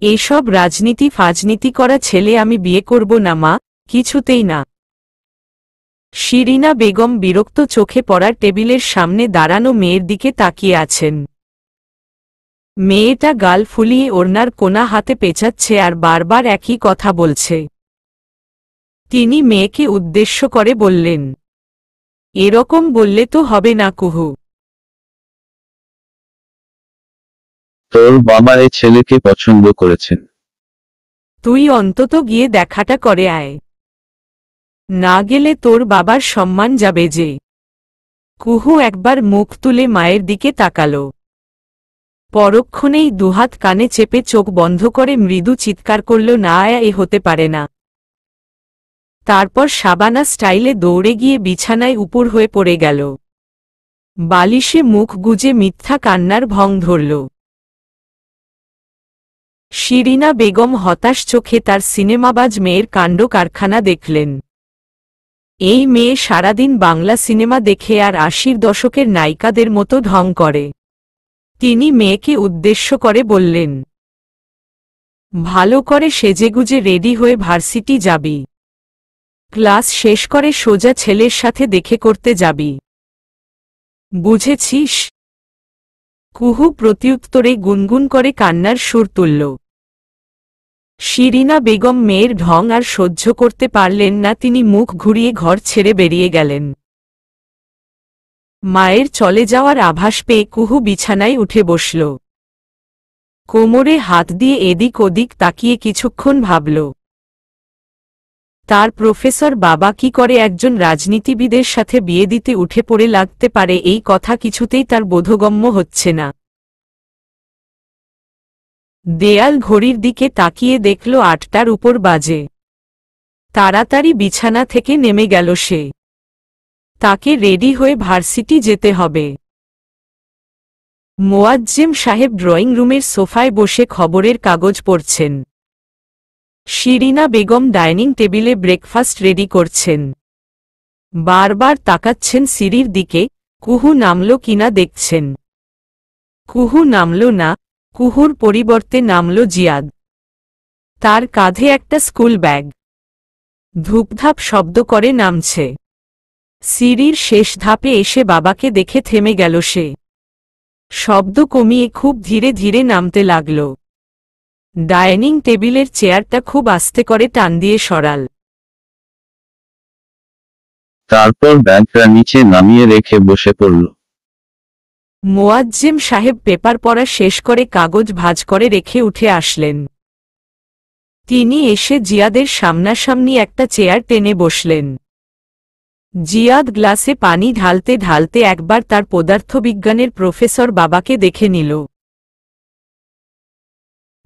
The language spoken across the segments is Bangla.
এসব রাজনীতি ফাজনীতি করা ছেলে আমি বিয়ে করব না মা, কিছুতেই না। শিরিনা বেগম বিরক্ত চোখে পড়ার টেবিলের সামনে দাঁড়ানো মেয়ের দিকে তাকিয়ে আছেন। মেয়েটা গাল ফুলিয়ে ওড়নার কোনা হাতে পেঁচাচ্ছে আর বারবার একই কথা বলছে। তিনি মেয়েকে উদ্দেশ্য করে বললেন, এরকম বললে তো হবে না কুহু। তোর বাবা এই ছেলেকে পছন্দ করেছেন। তুই অন্তত গিয়ে দেখাটা করে আয়, না গেলে তোর বাবার সম্মান যাবে যে। কুহু একবার মুখ তুলে মায়ের দিকে তাকালো। পরক্ষণেই দুহাত কানে চেপে চোখ বন্ধ করে মৃদু চিৎকার করল, না এ হতে পারে না। তারপর শাবানা স্টাইলে দৌড়ে গিয়ে বিছানায় উপর হয়ে পড়ে গেল। বালিশে মুখ গুজে মিথ্যা কান্নার ভং ধরল। শিরিনা বেগম হতাশ চোখে তার সিনেমাবাজ মেয়ের কাণ্ড কারখানা দেখলেন। এই মেয়ে সারাদিন বাংলা সিনেমা দেখে আর ৮০ দশকের নায়িকাদের মতো ঢং করে। তিনি মেয়েকে উদ্দেশ্য করে বললেন, ভালো করে সেজেগুজে রেডি হয়ে ভার্সিটি যাবি, ক্লাস শেষ করে সোজা ছেলের সাথে দেখে করতে যাবি, বুঝেছিস? কুহু প্রত্যুত্তরে গুনগুন করে কান্নার সুর তুলল। শিরিনা বেগম মেয়ের ঢং আর সহ্য করতে পারলেন না, তিনি মুখ ঘুরিয়ে ঘর ছেড়ে বেরিয়ে গেলেন। মায়ের চলে যাওয়ার আভাস পেয়ে কুহু বিছানায় উঠে বসল। কোমরে হাত দিয়ে এদিক ওদিক তাকিয়ে কিছুক্ষণ ভাবল। তার প্রফেসর বাবা কি করে একজন রাজনীতিবিদের সাথে বিয়ে দিতে উঠে পড়ে লাগতে পারে, এই কথা কিছুতেই তার বোধগম্য হচ্ছে না। দেয়াল ঘড়ির দিকে তাকিয়ে দেখল ৮টার উপর বাজে। তাড়াতাড়ি বিছানা থেকে নেমে গেল সে। তাকে রেডি হয়ে ভার্সিটি যেতে হবে। মোয়াজ্জেম সাহেব ড্রয়িং রুমের সোফায় বসে খবরের কাগজ পড়ছেন। শিরিনা বেগম ডাইনিং টেবিলে ব্রেকফাস্ট রেডি করছেন। বারবার তাকাচ্ছেন সিঁড়ির দিকে, কুহু নামল কিনা দেখছেন। কুহু নামল না, কুহুর পরিবর্তে নামল জিয়াদ। তার কাঁধে একটা স্কুল ব্যাগ। ধূপধাপ শব্দ করে নামছে। সিঁড়ির শেষ ধাপে এসে বাবাকে দেখে থেমে গেল সে। শব্দ কমিয়ে খুব ধীরে ধীরে নামতে লাগল। ডাইনিং টেবিলের চেয়ারটা খুব আস্তে করে টান দিয়ে সরাল। তারপর ব্যাগটা নিচে নামিয়ে রেখে বসে পড়ল। মোয়াজ্জেম সাহেব পেপার পড়া শেষ করে কাগজ ভাঁজ করে রেখে উঠে আসলেন। তিনি এসে জিয়াদের সামনাসামনি একটা চেয়ার টেনে বসলেন। জিয়াদ গ্লাসে পানি ঢালতে ঢালতে একবার তার পদার্থবিজ্ঞানের প্রফেসর বাবাকে দেখে নিল।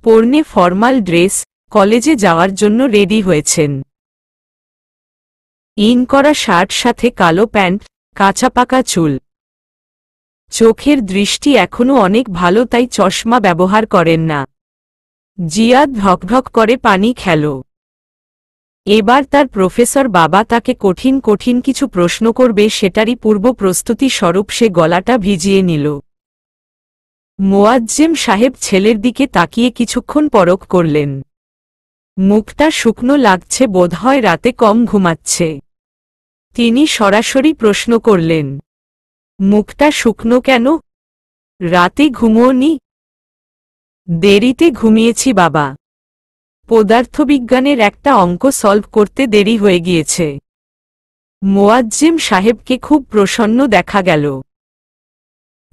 পরনে ফর্মাল ড্রেস, কলেজে যাওয়ার জন্য রেডি হয়েছেন। ইন করা শার্ট, সাথে কালো প্যান্ট, কাঁচাপাকা চুল। চোখের দৃষ্টি এখনো অনেক ভালো, তাই চশমা ব্যবহার করেন না। জিয়াদ ঢকঢক করে পানি খেল। এবার তার প্রফেসর বাবা তাকে কঠিন কঠিন কিছু প্রশ্ন করবে, সেটারই পূর্ব প্রস্তুতি স্বরূপ সে গলাটা ভিজিয়ে নিল। মোয়াজ্জেম সাহেব ছেলের দিকে তাকিয়ে কিছুক্ষণ পরখ করলেন। মুখটা শুকনো লাগছে, বোধহয় রাতে কম ঘুমাচ্ছে। তিনি সরাসরি প্রশ্ন করলেন, মুখটা শুকনো কেন? রাতে ঘুমোওনি? দেরিতে ঘুমিয়েছি বাবা। পদার্থবিজ্ঞানের একটা অঙ্ক সলভ করতে দেরি হয়ে গিয়েছে। মোয়াজ্জেম সাহেবকে খুব প্রসন্ন দেখা গেল।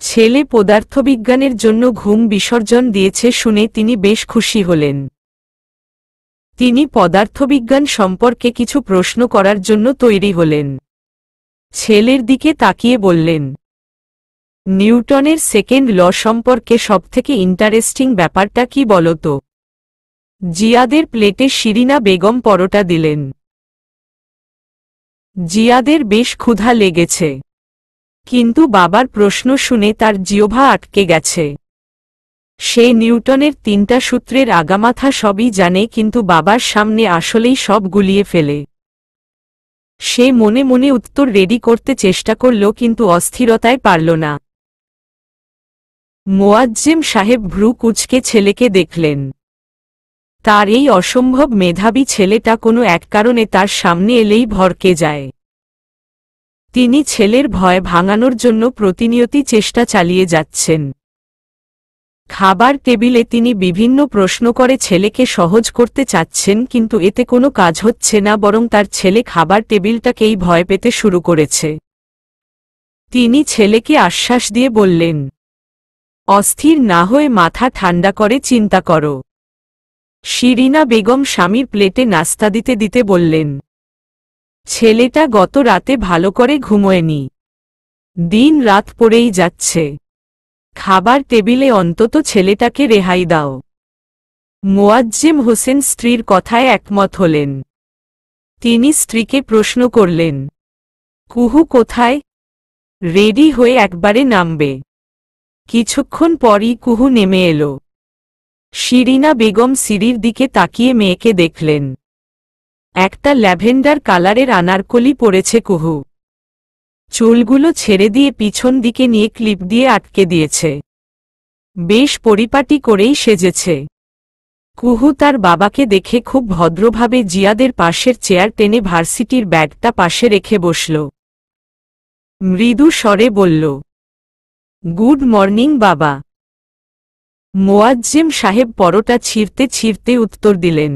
ছেলে পদার্থবিজ্ঞানের জন্য ঘুম বিসর্জন দিয়েছে শুনে তিনি বেশ খুশি হলেন। তিনি পদার্থবিজ্ঞান সম্পর্কে কিছু প্রশ্ন করার জন্য তৈরি হলেন। ছেলের দিকে তাকিয়ে বললেন, নিউটনের সেকেন্ড ল সম্পর্কে সবথেকে ইন্টারেস্টিং ব্যাপারটা কি বলতো? জিয়াদের প্লেটে শিরিনা বেগম পরোটা দিলেন। জিয়াদের বেশ ক্ষুধা লেগেছে, কিন্তু বাবার প্রশ্ন শুনে তার জিহ্বা আটকে গেছে। সে নিউটনের ৩টা সূত্রের আগামাথা সবই জানে, কিন্তু বাবার সামনে আসলেই সব গুলিয়ে ফেলে। সে মনে মনে উত্তর রেডি করতে চেষ্টা করল, কিন্তু অস্থিরতায় পারল না। মোয়াজ্জেম সাহেব ভ্রু কুঁচকে ছেলেকে দেখলেন। তার এই অসম্ভব মেধাবী ছেলেটা কোনো এক কারণে তার সামনে এলেই ভড়কে যায়। তিনি ছেলের ভয় ভাঙানোর জন্য প্রতিনিয়ত চেষ্টা চালিয়ে যাচ্ছেন। খাবার টেবিলে তিনি বিভিন্ন প্রশ্ন করে ছেলেকে সহজ করতে চাচ্ছেন, কিন্তু এতে কোনো কাজ হচ্ছে না, বরং তার ছেলে খাবার টেবিলটাকেই ভয় পেতে শুরু করেছে। তিনি ছেলেকে আশ্বাস দিয়ে বললেন, অস্থির না হয়ে মাথা ঠান্ডা করে চিন্তা করো। শিরিনা বেগম স্বামীর প্লেটে নাস্তা দিতে দিতে বললেন, ছেলেটা গত রাতে ভালো করে ঘুমোয়নি, দিন রাত পড়েই যাচ্ছে, খাবার টেবিলে অন্তত ছেলেটাকে রেহাই দাও। মোয়াজ্জেম হোসেন স্ত্রীর কথায় একমত হলেন। তিনি স্ত্রীকে প্রশ্ন করলেন, কুহু কোথায়? রেডি হয়ে একবারে নামবে। কিছুক্ষণ পরই কুহু নেমে এলো। শিরিনা বেগম সিঁড়ির দিকে তাকিয়ে মেয়েকে দেখলেন। একটা ল্যাভেন্ডার কালারের আনারকলি পরেছে কুহু। চুলগুলো ছেড়ে দিয়ে পিছন দিকে নিয়ে ক্লিপ দিয়ে আটকে দিয়েছে। বেশ পরিপাটি করেই সেজেছে। কুহু তার বাবাকে দেখে খুব ভদ্রভাবে জিয়াদের পাশের চেয়ার টেনে ভার্সিটির ব্যাগটা পাশে রেখে বসল। মৃদু স্বরে বলল, গুড মর্নিং বাবা। মোয়াজ্জেম সাহেব পরোটা ছিঁড়তে ছিঁড়তে উত্তর দিলেন,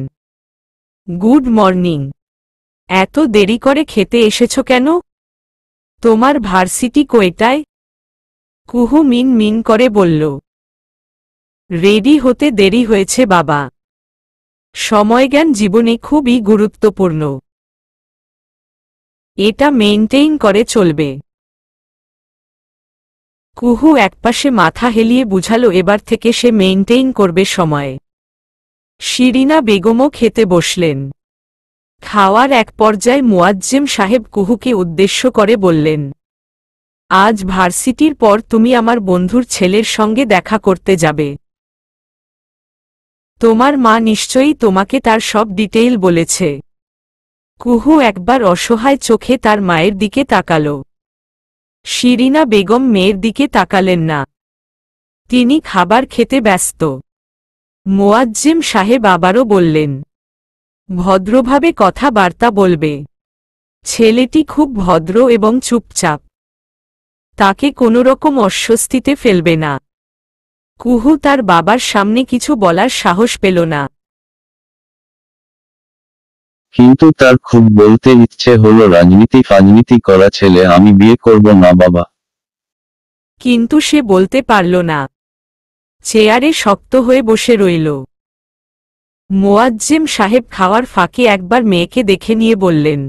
গুড মর্নিং। এত দেরি করে খেতে এসেছ কেন? তোমার ভার্সিটি কয়টায়? কুহু মিন মিন করে বলল, রেডি হতে দেরি হয়েছে বাবা। সময়জ্ঞান জীবনে খুবই গুরুত্বপূর্ণ, এটা মেইনটেইন করে চলবে। কুহু একপাশে মাথা হেলিয়ে বুঝালো এবার থেকে সে মেইনটেইন করবে সময়। শিরিনা বেগমও খেতে বসলেন। খাওয়ার এক পর্যায়ে মুয়াজ্জেম সাহেব কুহুকে উদ্দেশ্য করে বললেন, আজ ভার্সিটির পর তুমি আমার বন্ধুর ছেলের সঙ্গে দেখা করতে যাবে। তোমার মা নিশ্চয়ই তোমাকে তার সব ডিটেইল বলেছে। কুহু একবার অসহায় চোখে তার মায়ের দিকে তাকাল। শিরিনা বেগম মেয়ের দিকে তাকালেন না। তিনি খাবার খেতে ব্যস্ত। মোয়াজ্জেম সাহেব আবারও বললেন, ভদ্রভাবে কথাবার্তা বলবে। ছেলেটি খুব ভদ্র এবং চুপচাপ। তাকে কোনোরকম অস্বস্তিতে ফেলবে না। কুহু তার বাবার সামনে কিছু বলার সাহস পেল না। কিন্তু তার খুব বলতে ইচ্ছে হলো, রাজনীতি ফাজনীতি করা ছেলে আমি বিয়ে করব না বাবা। কিন্তু সে বলতে পারল না। চেয়ারে শক্ত হয়ে বসে রইল। মোয়াজ্জেম সাহেব খাওয়ার ফাঁকে একবার মেয়েকে দেখে নিয়ে বললেন,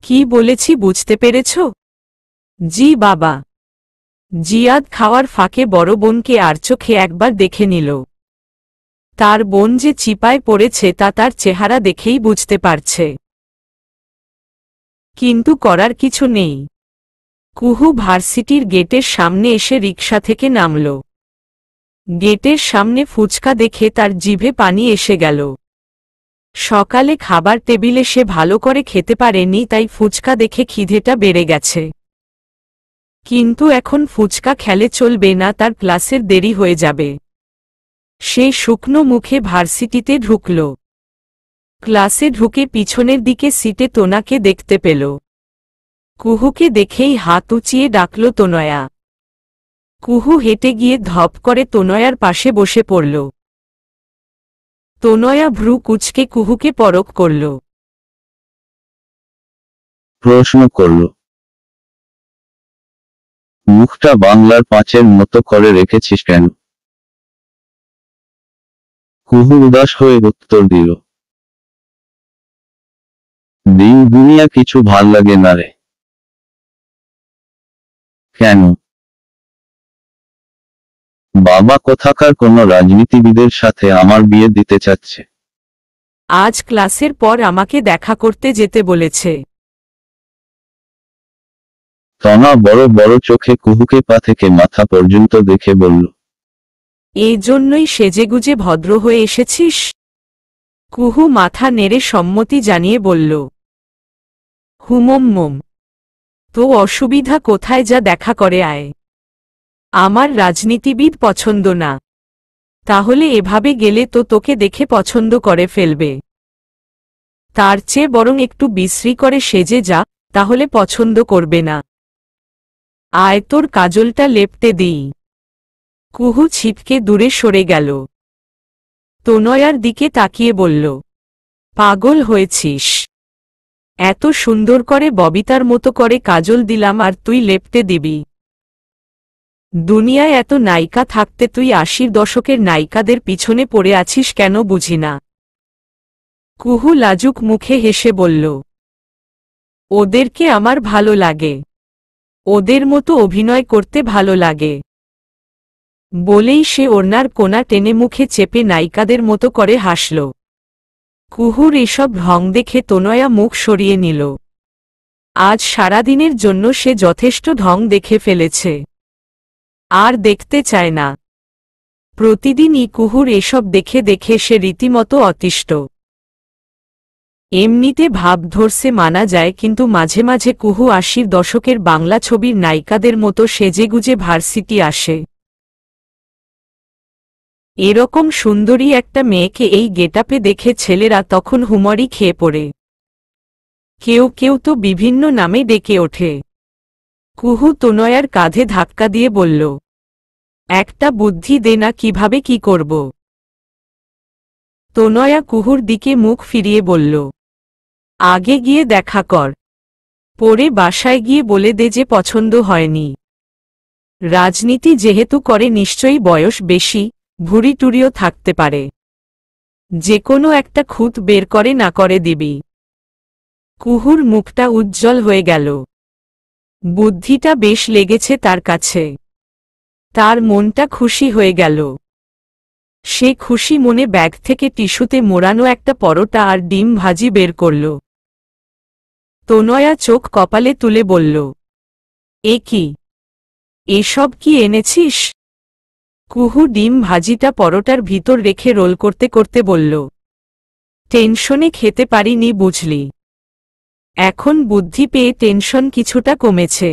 কি বলেছি বুঝতে পেরেছ? জি বাবা। জিয়াদ খাওয়ার ফাঁকে বড় বোনকে আর চোখে একবার দেখে নিল। তার বোন যে চিপায় পড়েছে তা তার চেহারা দেখেই বুঝতে পারছে। কিন্তু করার কিছু নেই। কুহু ভার্সিটির গেটের সামনে এসে রিকশা থেকে নামল। গেটের সামনে ফুচকা দেখে তার জিভে পানি এসে গেল। সকালে খাবার টেবিলে সে ভালো করে খেতে পারেনি, তাই ফুচকা দেখে খিদেটা বেড়ে গেছে। কিন্তু এখন ফুচকা খেলে চলবে না, তার ক্লাসের দেরি হয়ে যাবে। সে শুকনো মুখে ভার্সিটিতে ঢুকল। ক্লাসে ঢুকে পিছনের দিকে সিটে তোনাকে দেখতে পেল। কুহুকে দেখেই হাত উঁচিয়ে ডাকল তোনয়া। কুহু হেঁটে গিয়ে ধপ করে তোনয়ার পাশে বসে পড়ল। তোনয়া ভ্রু কুঁচকে কুহুকে পরখ করল। প্রশ্ন করল, মুখটা বাংলার পাঁচের মতো করে রেখেছিস কেন? কুহু উদাস হয়ে উত্তর দিল, দিন দুনিয়া কিছু ভাল লাগে না রে। কেন? বাবা কোথাকার কোনো রাজনীতিবিদের সাথে আমার বিয়ে দিতে চাচ্ছে। আজ ক্লাসের পর আমাকে দেখা করতে যেতে বলেছে। তনা বড় বড় চোখে কুহুকে পা থেকে মাথা পর্যন্ত দেখে বলল, এই জন্যই সেজেগুজে ভদ্র হয়ে এসেছিস? কুহু মাথা নেড়ে সম্মতি জানিয়ে বলল, হুমম। তো অসুবিধা কোথায়, যা দেখা করে আয়। আমার রাজনীতিবিদ পছন্দ না। তাহলে এভাবে গেলে তো তোকে দেখে পছন্দ করে ফেলবে। তার চেয়ে বরং একটু বিশ্রী করে সেজে যা, তাহলে পছন্দ করবে না। আয় তোর কাজলটা লেপটে দিই। কুহু ছিটকে দূরে সরে গেল। তনয়ার দিকে তাকিয়ে বলল, পাগল হয়েছিস? এত সুন্দর করে ববিতার মতো করে কাজল দিলাম আর তুই লেপটে দিবি? দুনিয়ায় এত নায়িকা থাকতে তুই ৮০ দশকের নায়িকাদের পিছনে পড়ে আছিস কেন বুঝি না। কুহু লাজুক মুখে হেসে বলল, ওদেরকে আমার ভালো লাগে, ওদের মতো অভিনয় করতে ভালো লাগে। বলেই সে ওড়নার কোনা টেনে মুখে চেপে নায়িকাদের মতো করে হাসল। কুহুর এসব ঢং দেখে তনয়া মুখ সরিয়ে নিল। আজ সারাদিনের জন্য সে যথেষ্ট ঢং দেখে ফেলেছে, আর দেখতে চায় না। প্রতিদিনই কুহুর এসব দেখে দেখে সে রীতিমতো অতিষ্ঠ। এমনিতে ভাব ধরছে মানা যায়, কিন্তু মাঝে মাঝে কুহু ৮০ দশকের বাংলা ছবির নায়িকাদের মতো সেজেগুজে ভার্সিটি আসে। এরকম সুন্দরী একটা মেয়েকে এই গেটআপে দেখে ছেলেরা তখন হুমড়ি খেয়ে পড়ে। কেউ কেউ তো বিভিন্ন নামে ডেকে ওঠে। কুহু তনয়ার কাঁধে ধাক্কা দিয়ে বলল, একটা বুদ্ধি দে না, কিভাবে কি করব। তনয়া কুহুর দিকে মুখ ফিরিয়ে বলল, আগে গিয়ে দেখা কর, পরে বাসায় গিয়ে বলে দে যে পছন্দ হয়নি। রাজনীতি যেহেতু করে নিশ্চয়ই বয়স বেশি, ভুঁড়ি টুরিও থাকতে পারে। যে কোনো একটা খুঁত বের করে না করে দিবি। কুহুর মুখটা উজ্জ্বল হয়ে গেল। বুদ্ধিটা বেশ লেগেছে তার কাছে। তার মনটা খুশি হয়ে গেল। সে খুশি মনে ব্যাগ থেকে টিস্যুতে মোড়ানো একটা পরোটা আর ডিম ভাজি বের করল। তনয়া চোখ কপালে তুলে বলল, এ কি, এসব কি এনেছিস? কুহু ডিম ভাজিটা পরোটার ভিতর রেখে রোল করতে করতে বলল, টেনশনে খেতে পারিনি বুঝলি, এখন বুদ্ধি পেয়ে টেনশন কিছুটা কমেছে,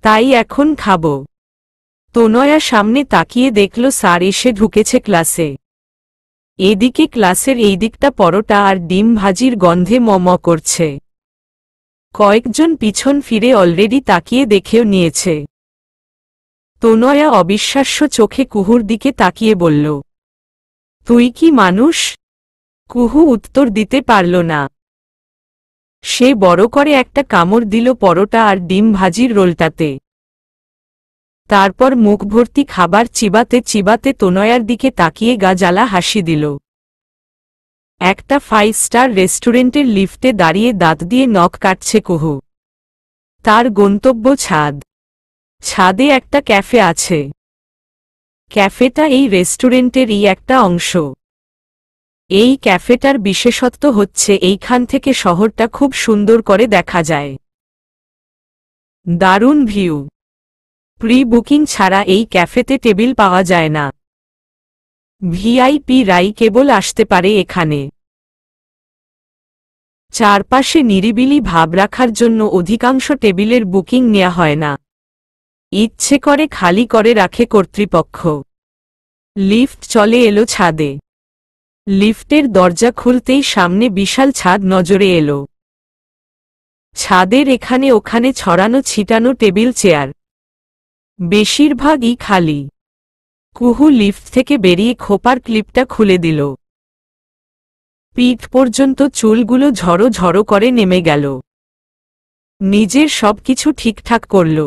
তাই এখন খাব। তনয়া সামনে তাকিয়ে দেখল স্যার এসে ঢুকেছে ক্লাসে। এদিকে ক্লাসের এই দিকটা পরোটা আর ডিম ভাজির গন্ধে ম করছে। কয়েকজন পিছন ফিরে অলরেডি তাকিয়ে দেখেও নিয়েছে। তনয়া অবিশ্বাস্য চোখে কুহুর দিকে তাকিয়ে বলল, তুই কি মানুষ? কুহু উত্তর দিতে পারল না। সে বড় করে একটা কামড় দিল পরোটা আর ডিম ভাজির রোলটাতে। তারপর মুখ ভর্তি খাবার চিবাতে চিবাতে তনয়ার দিকে তাকিয়ে গা জ্বালা হাসি দিল। একটা 5 স্টার রেস্টুরেন্টের লিফটে দাঁড়িয়ে দাঁত দিয়ে নখ কাটছে কুহু। তার গন্তব্য ছাদ। ছাদে একটা ক্যাফে আছে। ক্যাফেটা এই রেস্টুরেন্টেরই একটা অংশ। এই ক্যাফেটার বিশেষত্ব হচ্ছে এইখান থেকে শহরটা খুব সুন্দর করে দেখা যায়। দারুণ ভিউ। প্রি বুকিং ছাড়া এই ক্যাফেতে টেবিল পাওয়া যায় না। ভিআইপি রাই কেবল আসতে পারে এখানে। চারপাশে নিরিবিলি ভাব রাখার জন্য অধিকাংশ টেবিলের বুকিং নেওয়া হয় না। ইচ্ছে করে খালি করে রাখে কর্তৃপক্ষ। লিফট চলে এলো ছাদে। লিফটের দরজা খুলতেই সামনে বিশাল ছাদ নজরে এলো। ছাদের এখানে ওখানে ছড়ানো ছিটানো টেবিল চেয়ার, বেশিরভাগই খালি। কুহু লিফট থেকে বেরিয়ে খোপার ক্লিপটা খুলে দিল। পিঠ পর্যন্ত চুলগুলো ঝড়ো ঝড়ো করে নেমে গেল। নিজের সবকিছু ঠিকঠাক করল।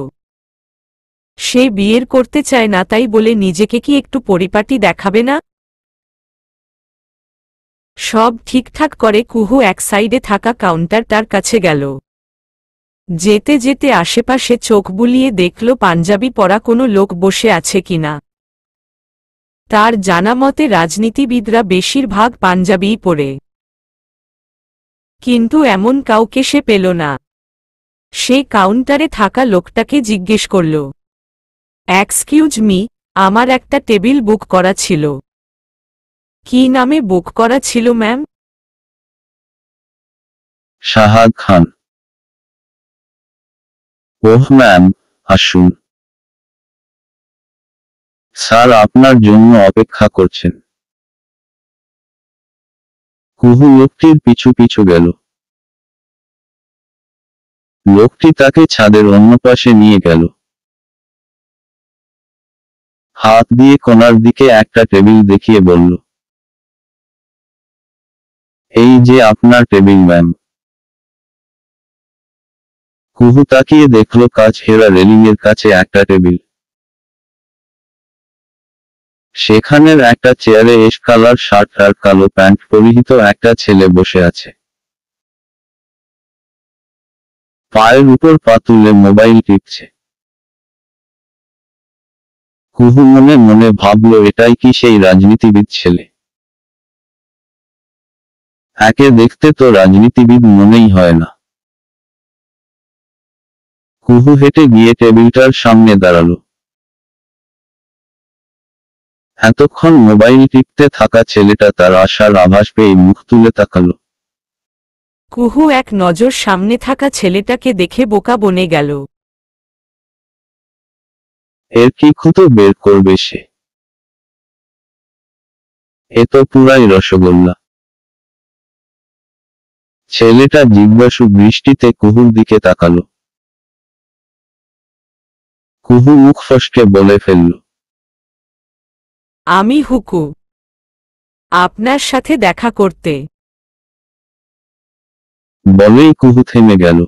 সে বিয়ের করতে চায় না, তাই বলে নিজেকে কি একটু পরিপাটি দেখাবে না? সব ঠিকঠাক করে কুহু এক সাইডে থাকা কাউন্টারটার কাছে গেল। যেতে যেতে আশেপাশে চোখ বুলিয়ে দেখল পাঞ্জাবি পরা কোনো লোক বসে আছে কিনা। তার জানা মতে রাজনীতিবিদরা বেশিরভাগ পাঞ্জাবিই পরে। কিন্তু এমন কাউকে সে পেল না। সে কাউন্টারে থাকা লোকটাকে জিজ্ঞেস করল, এক্সকিউজ মি, আমার একটা টেবিল বুক করা ছিল। কি নামে বুক করা ছিল ম্যাম? শাহাদ খান। ওহ ম্যাম, আসুন। স্যার আপনার জন্য অপেক্ষা করছেন। কুহু লোকটির পিছু পিছু গেল। লোকটি তাকে ছাদের অন্য পাশে নিয়ে গেল। হাত দিয়ে কোণার দিকে একটা টেবিল দেখিয়ে বলল, এই যে আপনার টেবিল ম্যাম। কুহু তাকিয়ে দেখল কাঁচ ঘেরা রেলিং এর কাছে একটা টেবিল। সেখানের একটা চেয়ারে এশ কালার শার্ট আর কালো প্যান্ট পরিহিত একটা ছেলে বসে আছে। পায়ের উপর পা তুলে মোবাইল টিপছে। কুহু মনে মনে ভাবল, এটাই কি সেই রাজনীতিবিদ ছেলে? একে দেখতে তো রাজনীতিবিদ মনেই হয় না। কুহু হেঁটে গিয়ে টেবিলটার সামনে দাঁড়ালো। এতক্ষণ মোবাইল টিপতে থাকা ছেলেটা তার আসার আভাস পেয়ে মুখ তুলে তাকালো। কুহু এক নজর সামনে থাকা ছেলেটাকে দেখে বোকা বনে গেল। এর কি খুঁতো বের করবে সে? এ তো পুরাই রসগোল্লা। ছেলেটা জিজ্ঞাসু দৃষ্টিতে কুহুর দিকে তাকালো। কুহু মুখ ফসকে বলে ফেলল, আমি হুকু, আপনার সাথে দেখা করতে। বলেই কুহু থেমে গেল।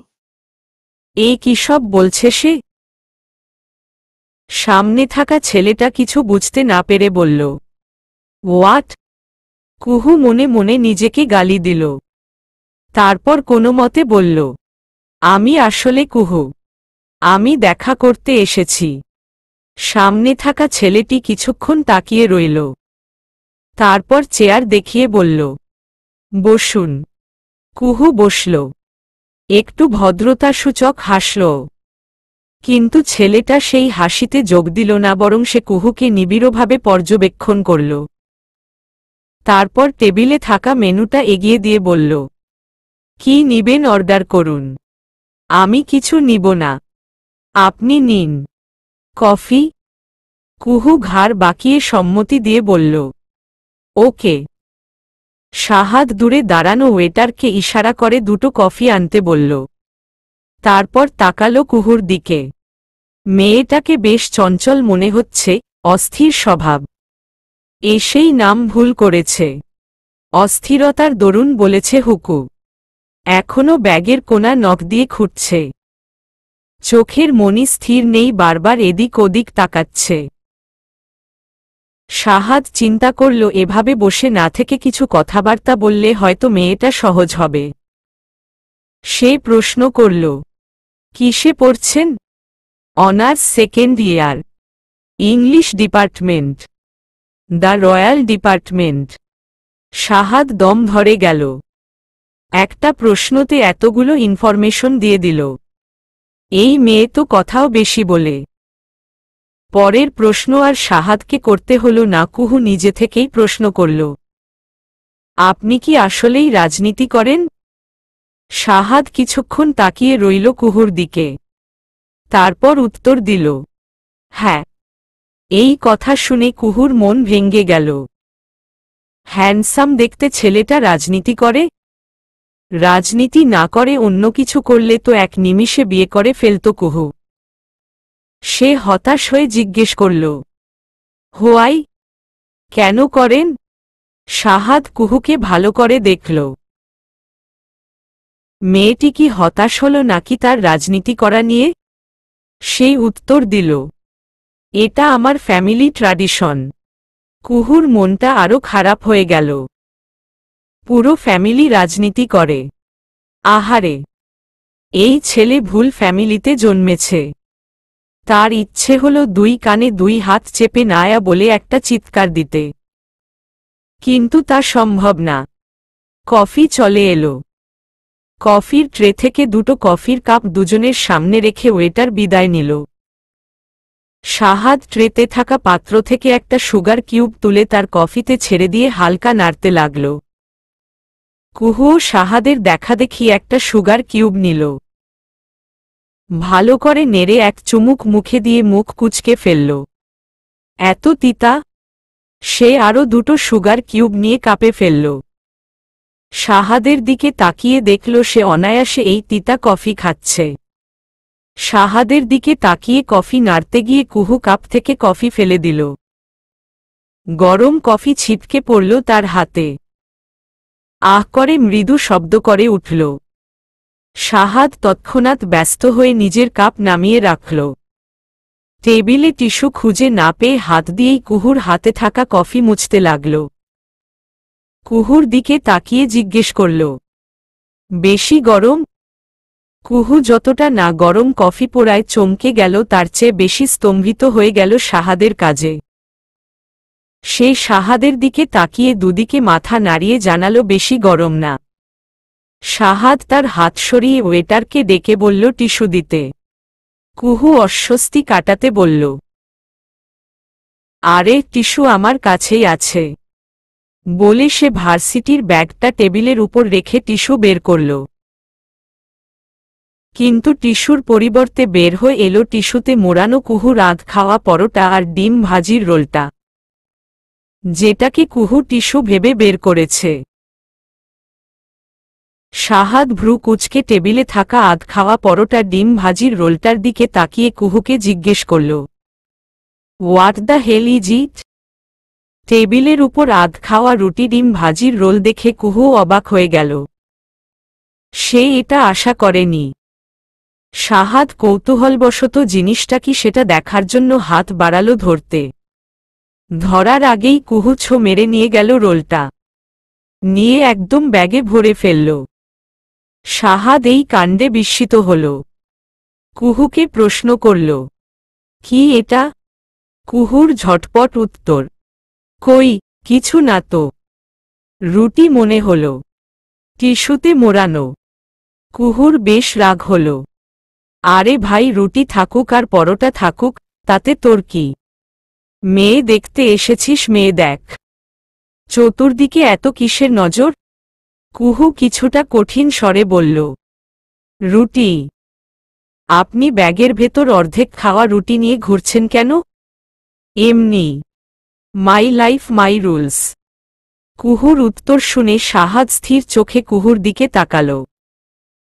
এই কি সব বলছে সে? সামনে থাকা ছেলেটা কিছু বুঝতে না পেরে বলল, হোয়াট? কুহু মনে মনে নিজেকে গালি দিল। তারপর কোনো মতে বলল, আমি আসলে কুহু। আমি দেখা করতে এসেছি। সামনে থাকা ছেলেটি কিছুক্ষণ তাকিয়ে রইল। তারপর চেয়ার দেখিয়ে বলল, বসুন। কুহু বসল। একটু ভদ্রতাসূচক হাসল। কিন্তু ছেলেটা সেই হাসিতে যোগ দিল না, বরং সে কুহুকে নিবিড়ভাবে পর্যবেক্ষণ করল। তারপর টেবিলে থাকা মেনুটা এগিয়ে দিয়ে বলল, কি নিবেন অর্ডার করুন। আমি কিছু নিব না। আপনি নিন। কফি? কুহু ঘাড় বাঁকিয়ে সম্মতি দিয়ে বলল, ওকে। শাহাদ দূরে দাঁড়ানো ওয়েটারকে ইশারা করে দুটো কফি আনতে বলল। তারপর তাকালো কুহুর দিকে। মেয়েটাকে বেশ চঞ্চল মনে হচ্ছে, অস্থির স্বভাব। এসেই নাম ভুল করেছে। অস্থিরতার দরুন বলেছে হুকু। এখনো ব্যাগের কোণা নখ দিয়ে খুঁটছে। চোখের মনি স্থির নেই, বারবার এদিক ওদিক তাকাচ্ছে। শাহাদ চিন্তা করল, এভাবে বসে না থেকে কিছু কথাবার্তা বললে হয়তো মেয়েটা সহজ হবে। সে প্রশ্ন করল, কিসে পড়ছেন? Honours second year, English department, the royal department. শাহাদ দম ধরে গেল। একটা প্রশ্নতে এতগুলো ইনফরমেশন দিয়ে দিল। এই মেয়ে তো কথাও বেশি বলে। পরের প্রশ্ন আর শাহাদকে করতে হলো না, কুহু নিজে থেকেই প্রশ্ন করল, আপনি কি আসলেই রাজনীতি করেন? শাহাদ কিছুক্ষণ তাকিয়ে রইল কুহুর দিকে। তারপর উত্তর দিল, হ্যাঁ। এই কথা শুনে কুহুর মন ভেঙে গেল। হ্যান্ডসাম দেখতে ছেলেটা রাজনীতি করে? রাজনীতি না করে অন্য কিছু করলে তো এক নিমিষে বিয়ে করে ফেলত কুহু। সে হতাশ হয়ে জিজ্ঞেস করল, হোয়াই? কেন করেন? শাহাদ কুহুকে ভালো করে দেখল। মেয়েটি কি হতাশ হল নাকি তার রাজনীতি করা নিয়ে? সেই উত্তর দিল, এটা আমার ফ্যামিলি ট্র্যাডিশন। কুহুর মনটা আরো খারাপ হয়ে গেল। পুরো ফ্যামিলি রাজনীতি করে? আহারে, এই ছেলে ভুল ফ্যামিলিতে জন্মেছে। তার ইচ্ছে হলো দুই কানে দুই হাত চেপে নায়া বলে একটা চিৎকার দিতে। কিন্তু তা সম্ভব না। কফি চলে এলো। কফির ট্রে থেকে দুটো কফির কাপ দুজনের সামনে রেখে ওয়েটার বিদায় নিল। শাহাদ ট্রেতে থাকা পাত্র থেকে একটা সুগার কিউব তুলে তার কফিতে ছেড়ে দিয়ে হালকা নাড়তে লাগল। কুহুও শাহাদের দেখাদেখি একটা সুগার কিউব নিল। ভালো করে নেড়ে এক চুমুক মুখে দিয়ে মুখ কুঁচকে ফেলল। এত তিতা। সে আরো দুটো সুগার কিউব নিয়ে কাপে ফেলল। শাহাদের দিকে তাকিয়ে দেখল সে অনায়াসে এই তিতা কফি খাচ্ছে। শাহাদের দিকে তাকিয়ে কফি নাড়তে গিয়ে কুহু কাপ থেকে কফি ফেলে দিল। গরম কফি ছিটকে পড়ল তার হাতে। আহ করে মৃদু শব্দ করে উঠল। শাহাদ তৎক্ষণাৎ ব্যস্ত হয়ে নিজের কাপ নামিয়ে রাখল। টেবিলে টিস্যু খুঁজে না পেয়ে হাত দিয়েই কুহুর হাতে থাকা কফি মুছতে লাগল। কুহুর দিকে তাকিয়ে জিজ্ঞেস করল, বেশি গরম? কুহু যতটা না গরম কফি পোড়ায় চমকে গেল তার চেয়ে বেশি স্তম্ভিত হয়ে গেল শাহাদের কাজে। সে শাহাদের দিকে তাকিয়ে দুদিকে মাথা নাড়িয়ে জানাল বেশি গরম না। শাহাদ তার হাত সরিয়ে ওয়েটারকে ডেকে বলল টিস্যু দিতে। কুহু অস্বস্তি কাটাতে বলল, আরে টিস্যু আমার কাছেই আছে। বলে সে ভার্সিটির ব্যাগটা টেবিলের উপর রেখে টিস্যু বের করল। কিন্তু টিস্যুর পরিবর্তে বের হয়ে এলো টিস্যুতে মোড়ানো কুহুর আধ খাওয়া পরোটা আর ডিম ভাজির রোলটা, যেটাকে কুহু টিস্যু ভেবে বের করেছে। শাহাদ ভ্রু কুঁচকে টেবিলে থাকা আধ খাওয়া পরোটা ডিম ভাজির রোলটার দিকে তাকিয়ে কুহুকে জিজ্ঞেস করল, what the hell is it? টেবিলের উপর আধ খাওয়া রুটি ডিম ভাজির রোল দেখে কুহু অবাক হয়ে গেল। সে এটা আশা করেনি। শাহাদ কৌতূহলবশত জিনিসটা কি সেটা দেখার জন্য হাত বাড়াল ধরতে। ধরার আগেই কুহু ছো মেরে নিয়ে গেল রোলটা। নিয়ে একদম ব্যাগে ভরে ফেলল। শাহাদ এই কাণ্ডে বিস্মিত হল। কুহুকে প্রশ্ন করল, কি এটা? কুহুর ঝটপট উত্তর, কই কিছু না তো। রুটি মনে হল। টিস্যুতে মোড়ানো। কুহুর বেশ রাগ হল। আরে ভাই রুটি থাকুক আর পরোটা থাকুক, তাতে তোর কি? মেয়ে দেখতে এসেছিস, মেয়ে দেখ। চতুর্দিকে এত কিসের নজর? কুহু কিছুটা কঠিন স্বরে বলল, রুটি। আপনি ব্যাগের ভেতর অর্ধেক খাওয়া রুটি নিয়ে ঘুরছেন কেন? এমনি। My life my rules. কুহুর উত্তর শুনে শাহাদ স্থির চোখে কুহুর দিকে তাকাল।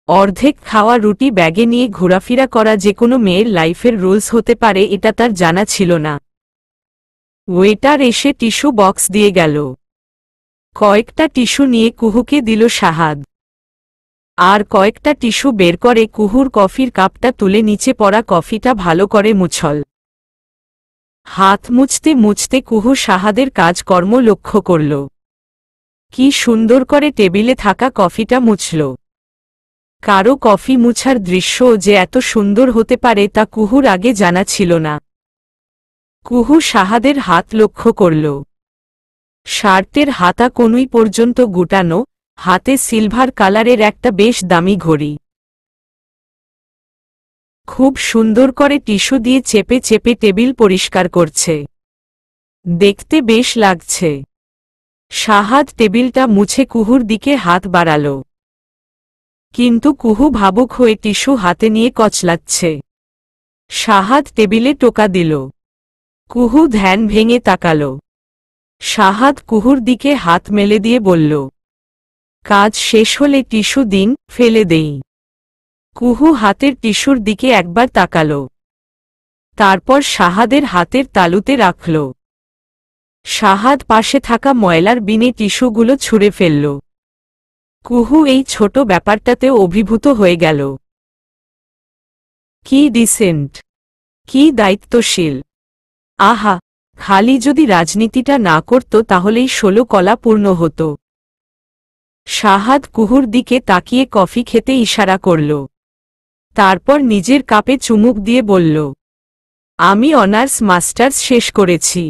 অর্ধেক খাওয়া রুটি ব্যাগে নিয়ে ঘোরাফেরা করা যে কোনো মেয়ের লাইফের রুলস হতে পারে এটা তার জানা ছিল না। ওয়েটার এসে টিস্যু বক্স দিয়ে গেল। কয়েকটা টিস্যু নিয়ে কুহুকে দিল শাহাদ। আর কয়েকটা টিস্যু বের করে কুহুর কফির কাপটা তুলে নিচে পড়া কফিটা ভালো করে মুছল। হাত মুছতে মুছতে কুহু শাহাদের কাজকর্ম লক্ষ্য করল। কি সুন্দর করে টেবিলে থাকা কফিটা মুছল। কারো কফি মুছার দৃশ্য যে এত সুন্দর হতে পারে তা কুহুর আগে জানা ছিল না। কুহু শাহাদের হাত লক্ষ্য করল। শার্টের হাতা কনুই পর্যন্ত গুটানো, হাতে সিলভার কালারের একটা বেশ দামি ঘড়ি। খুব সুন্দর করে টিস্যু দিয়ে চেপে চেপে টেবিল পরিষ্কার করছে। দেখতে বেশ লাগছে। শাহাদ টেবিলটা মুছে কুহুর দিকে হাত বাড়াল। কিন্তু কুহু ভাবুক হয়ে টিস্যু হাতে নিয়ে কচলাচ্ছে। শাহাদ টেবিলে টোকা দিল। কুহু ধ্যান ভেঙে তাকাল। শাহাদ কুহুর দিকে হাত মেলে দিয়ে বলল, কাজ শেষ হলে টিস্যু দিন, ফেলে দেই। কুহু হাতের টিস্যুর দিকে একবার তাকাল। তারপর শাহাদের হাতের তালুতে রাখল। শাহাদ পাশে থাকা ময়লার বিনে টিস্যুগুলো ছুঁড়ে ফেলল। কুহু এই ছোট ব্যাপারটাতেও অভিভূত হয়ে গেল। কি ডিসেন্ট, কি দায়িত্বশীল। আহা, খালি যদি রাজনীতিটা না করত তাহলেই 16 কলা পূর্ণ হতো। শাহাদ কুহুর দিকে তাকিয়ে কফি খেতে ইশারা করল। তারপর নিজের কাপে চুমুক দিয়ে বলল, আমি অনার্স মাস্টার্স শেষ করেছি।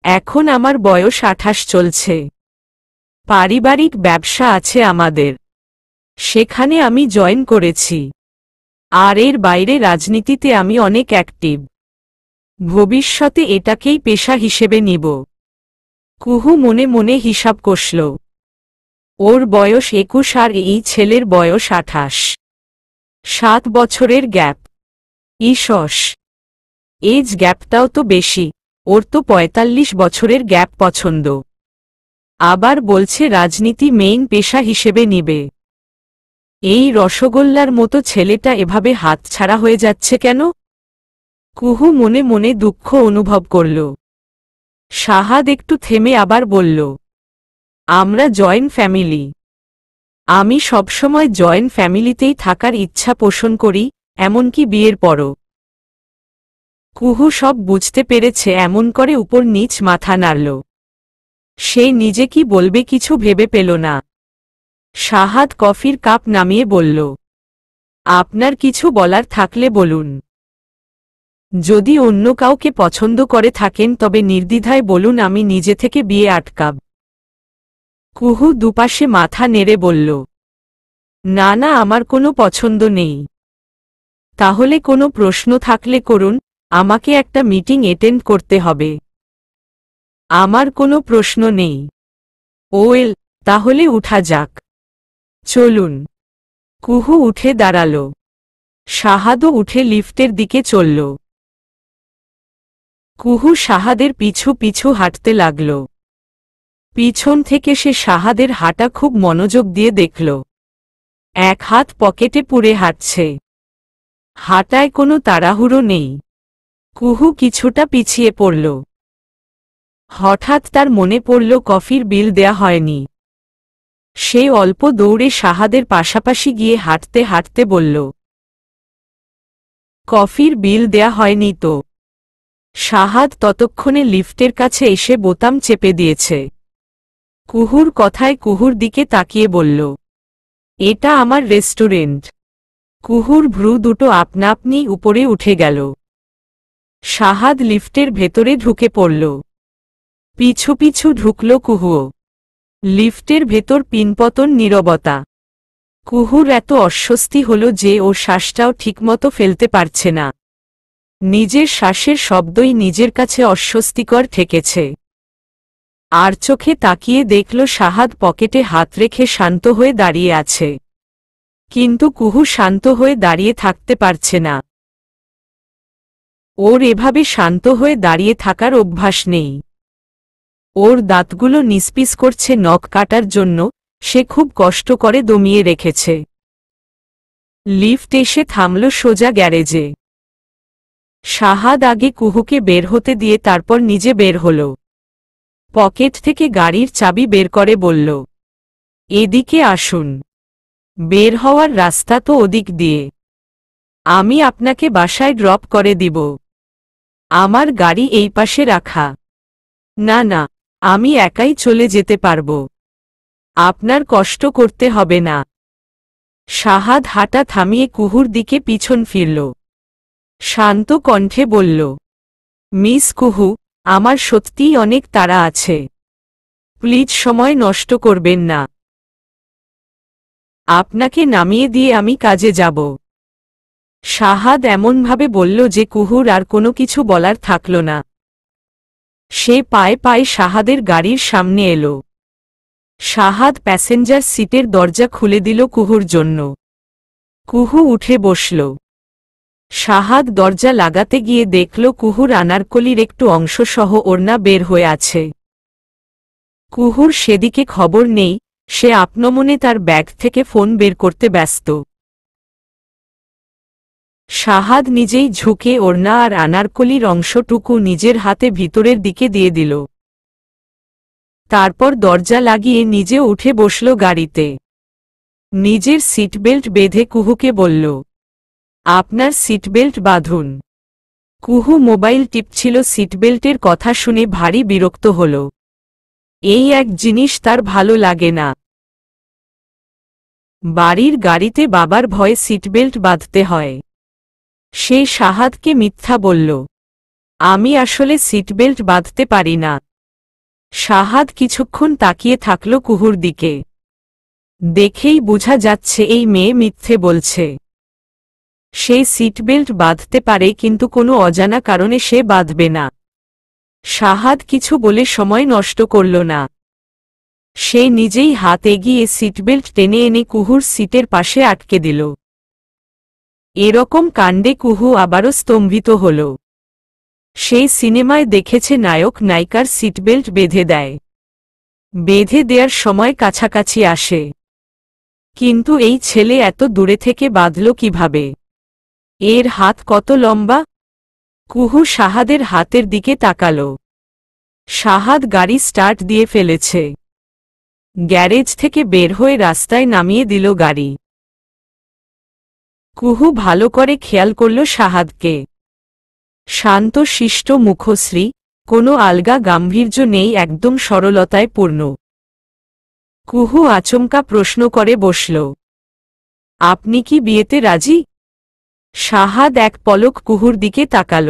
এখন আমার বয়স 28 চলছে। পারিবারিক ব্যবসা আছে আমাদের, সেখানে আমি জয়েন করেছি। আর এর বাইরে রাজনীতিতে আমি অনেক অ্যাক্টিভ। ভবিষ্যতে এটাকেই পেশা হিসেবে নিব। কুহু মনে মনে হিসাব কষল। ওর বয়স 21 আর এই ছেলের বয়স 28। 7 বছরের গ্যাপ। ইসস, এজ গ্যাপটাও তো বেশি। ওর তো ৪৫ বছরের গ্যাপ পছন্দ। আবার বলছে রাজনীতি মেইন পেশা হিসেবে নিবে। এই রসগোল্লার মতো ছেলেটা এভাবে হাতছাড়া হয়ে যাচ্ছে কেন? কুহু মনে মনে দুঃখ অনুভব করল। শাহাদ একটু থেমে আবার বলল, আমরা জয়েন্ট ফ্যামিলি। আমি সবসময় জয়েন্ট ফ্যামিলিতেই থাকার ইচ্ছা পোষণ করি, এমনকি বিয়ের পরও। কুহু সব বুঝতে পেরেছে, এমন করে উপর নিচ মাথা নাড়ল। সে নিজে কি বলবে কিছু ভেবে পেল না। শাহাদ কফির কাপ নামিয়ে বলল, আপনার কিছু বলার থাকলে বলুন। যদি অন্য কাউকে পছন্দ করে থাকেন তবে নির্দ্বিধায় বলুন, আমি নিজে থেকে বিয়ে আটকাব। কুহু দুপাশে মাথা নেড়ে বলল, না না, আমার কোনো পছন্দ নেই। তাহলে কোনো প্রশ্ন থাকলে করুন, আমাকে একটা মিটিং অ্যাটেন্ড করতে হবে। আমার কোনো প্রশ্ন নেই। ওয়েল, তাহলে উঠা যাক। চলুন। কুহু উঠে দাঁড়াল। শাহাদও উঠে লিফটের দিকে চলল। কুহু শাহাদের পিছু পিছু হাঁটতে লাগল। পিছন থেকে সে শাহাদের হাঁটা খুব মনোযোগ দিয়ে দেখল। এক হাত পকেটে পুরে হাঁটছে। হাঁটায় কোনো তাড়াহুড়ো নেই। কুহু কিছুটা পিছিয়ে পড়ল। হঠাৎ তার মনে পড়ল কফির বিল দেয়া হয়নি। সে অল্প দৌড়ে শাহাদের পাশাপাশি গিয়ে হাঁটতে হাঁটতে বলল, কফির বিল দেয়া হয়নি তো? শাহাদ ততক্ষণে লিফটের কাছে এসে বোতাম চেপে দিয়েছে। কুহুর কথায় কুহুর দিকে তাকিয়ে বলল, এটা আমার রেস্টুরেন্ট। কুহুর ভ্রু দুটো আপনা আপনি উপরে উঠে গেল। শাহাদ লিফটের ভেতরে ঢুকে পড়ল। পিছু পিছু ঢুকল কুহুও। লিফটের ভেতর পিনপতন নীরবতা। কুহুর এত অস্বস্তি হল যে ও শ্বাসটাও ঠিকমতো ফেলতে পারছে না। নিজের শ্বাসের শব্দই নিজের কাছে অস্বস্তিকর ঠেকেছে। আর চোখে তাকিয়ে দেখল শাহাদ পকেটে হাত রেখে শান্ত হয়ে দাঁড়িয়ে আছে। কিন্তু কুহু শান্ত হয়ে দাঁড়িয়ে থাকতে পারছে না। ওর এভাবে শান্ত হয়ে দাঁড়িয়ে থাকার অভ্যাস নেই। ওর দাঁতগুলো নিস্পিস করছে নখ কাটার জন্য, সে খুব কষ্ট করে দমিয়ে রেখেছে। লিফট এসে থামল সোজা গ্যারেজে। শাহাদ আগে কুহুকে বের হতে দিয়ে তারপর নিজে বের হল। পকেট থেকে গাড়ির চাবি বের করে বলল, এদিকে আসুন। বের হওয়ার রাস্তা তো ওদিক দিয়ে। আমি আপনাকে বাসায় ড্রপ করে দিব। আমার গাড়ি এই পাশে রাখা। না না, আমি একাই চলে যেতে পারব। আপনার কষ্ট করতে হবে না। শাহাদ হাঁটা থামিয়ে কুহুর দিকে পিছন ফিরল। শান্ত কণ্ঠে বলল, মিস কুহু, আমার সত্যিই অনেক তাড়া আছে। প্লিজ সময় নষ্ট করবেন না। আপনাকে নামিয়ে দিয়ে আমি কাজে যাব। শাহাদ এমনভাবে বলল যে কুহুর আর কোনো কিছু বলার থাকল না। সে পায়ে পায়ে শাহাদের গাড়ির সামনে এলো। শাহাদ প্যাসেঞ্জার সিটের দরজা খুলে দিল কুহুর জন্য। কুহু উঠে বসল। শাহাদ দরজা লাগাতে গিয়ে দেখল কুহুর আনারকলির একটু অংশ সহ ওড়না বের হয়ে আছে। কুহুর সেদিকে খবর নেই, সে আপনমনে তার ব্যাগ থেকে ফোন বের করতে ব্যস্ত। শাহাদ নিজেই ঝুঁকে ওড়না আর আনারকলির অংশটুকু নিজের হাতে ভিতরের দিকে দিয়ে দিল। তারপর দরজা লাগিয়ে নিজে উঠে বসল গাড়িতে। নিজের সিটবেল্ট বেঁধে কুহুকে বলল, আপনার সিটবেল্ট বাঁধুন। কুহু মোবাইল টিপছিল। সিটবেল্টের কথা শুনে ভারী বিরক্ত হল। এই এক জিনিস তার ভালো লাগে না। বাড়ির গাড়িতে বাবার ভয়ে সিটবেল্ট বাঁধতে হয়। সে শাহাদকে মিথ্যা বলল, আমি আসলে সিটবেল্ট বাঁধতে পারি না। শাহাদ কিছুক্ষণ তাকিয়ে থাকল কুহুর দিকে। দেখেই বোঝা যাচ্ছে এই মেয়ে মিথ্যে বলছে। সে সিটবেল্ট বাঁধতে পারে কিন্তু কোনো অজানা কারণে সে বাঁধবে না। শাহাদ কিছু বলে সময় নষ্ট করল না। সে নিজেই হাত এগিয়ে সিটবেল্ট টেনে এনে কুহুর সিটের পাশে আটকে দিল। এরকম কাণ্ডে কুহু আবারও স্তম্ভিত হল। সেই সিনেমায় দেখেছে নায়ক নায়িকার সিটবেল্ট বেঁধে দেয়, বেঁধে দেওয়ার সময় কাছাকাছি আসে, কিন্তু এই ছেলে এত দূরে থেকে বাঁধল কিভাবে? এর হাত কত লম্বা? কুহু শাহাদের হাতের দিকে তাকাল। শাহাদ গাড়ি স্টার্ট দিয়ে ফেলেছে। গ্যারেজ থেকে বের হয়ে রাস্তায় নামিয়ে দিল গাড়ি। কুহু ভালো করে খেয়াল করল শাহাদকে। শান্ত শিষ্ট মুখশ্রী, কোনো আলগা গাম্ভীর্য নেই, একদম সরলতায় পূর্ণ। কুহু আচমকা প্রশ্ন করে বসল, আপনি কি বিয়েতে রাজি? শাহাদ এক পলক কুহুর দিকে তাকাল,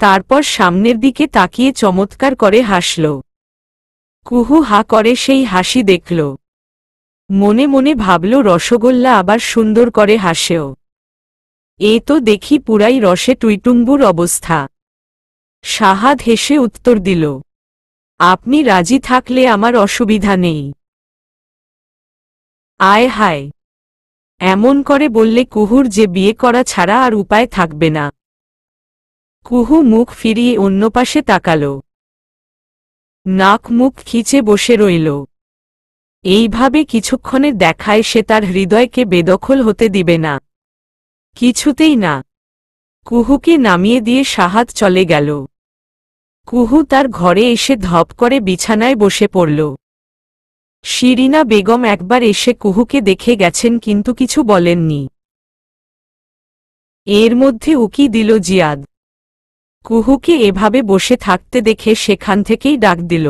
তারপর সামনের দিকে তাকিয়ে চমৎকার করে হাসল। কুহু হা করে সেই হাসি দেখল। মনে মনে ভাবল, রসগোল্লা আবার সুন্দর করে হাসেও। এ তো দেখি পুরাই রসে টুইটুম্বুর অবস্থা। শাহাদ হেসে উত্তর দিল, আপনি রাজি থাকলে আমার অসুবিধা নেই। আয় হায়, এমন করে বললে কুহুর যে বিয়ে করা ছাড়া আর উপায় থাকবে না। কুহু মুখ ফিরিয়ে অন্য পাশে তাকাল, নাক মুখ খিচে বসে রইল। এইভাবে কিছুক্ষণের দেখায় সে তার হৃদয়কে বেদখল হতে দিবে না, কিছুতেই না। কুহুকে নামিয়ে দিয়ে শাহাদ চলে গেল। কুহু তার ঘরে এসে ধপ করে বিছানায় বসে পড়ল। শিরিনা বেগম একবার এসে কুহুকে দেখে গেছেন, কিন্তু কিছু বলেননি। এর মধ্যে উকি দিল জিয়াদ। কুহুকে এভাবে বসে থাকতে দেখে সেখান থেকেই ডাক দিল,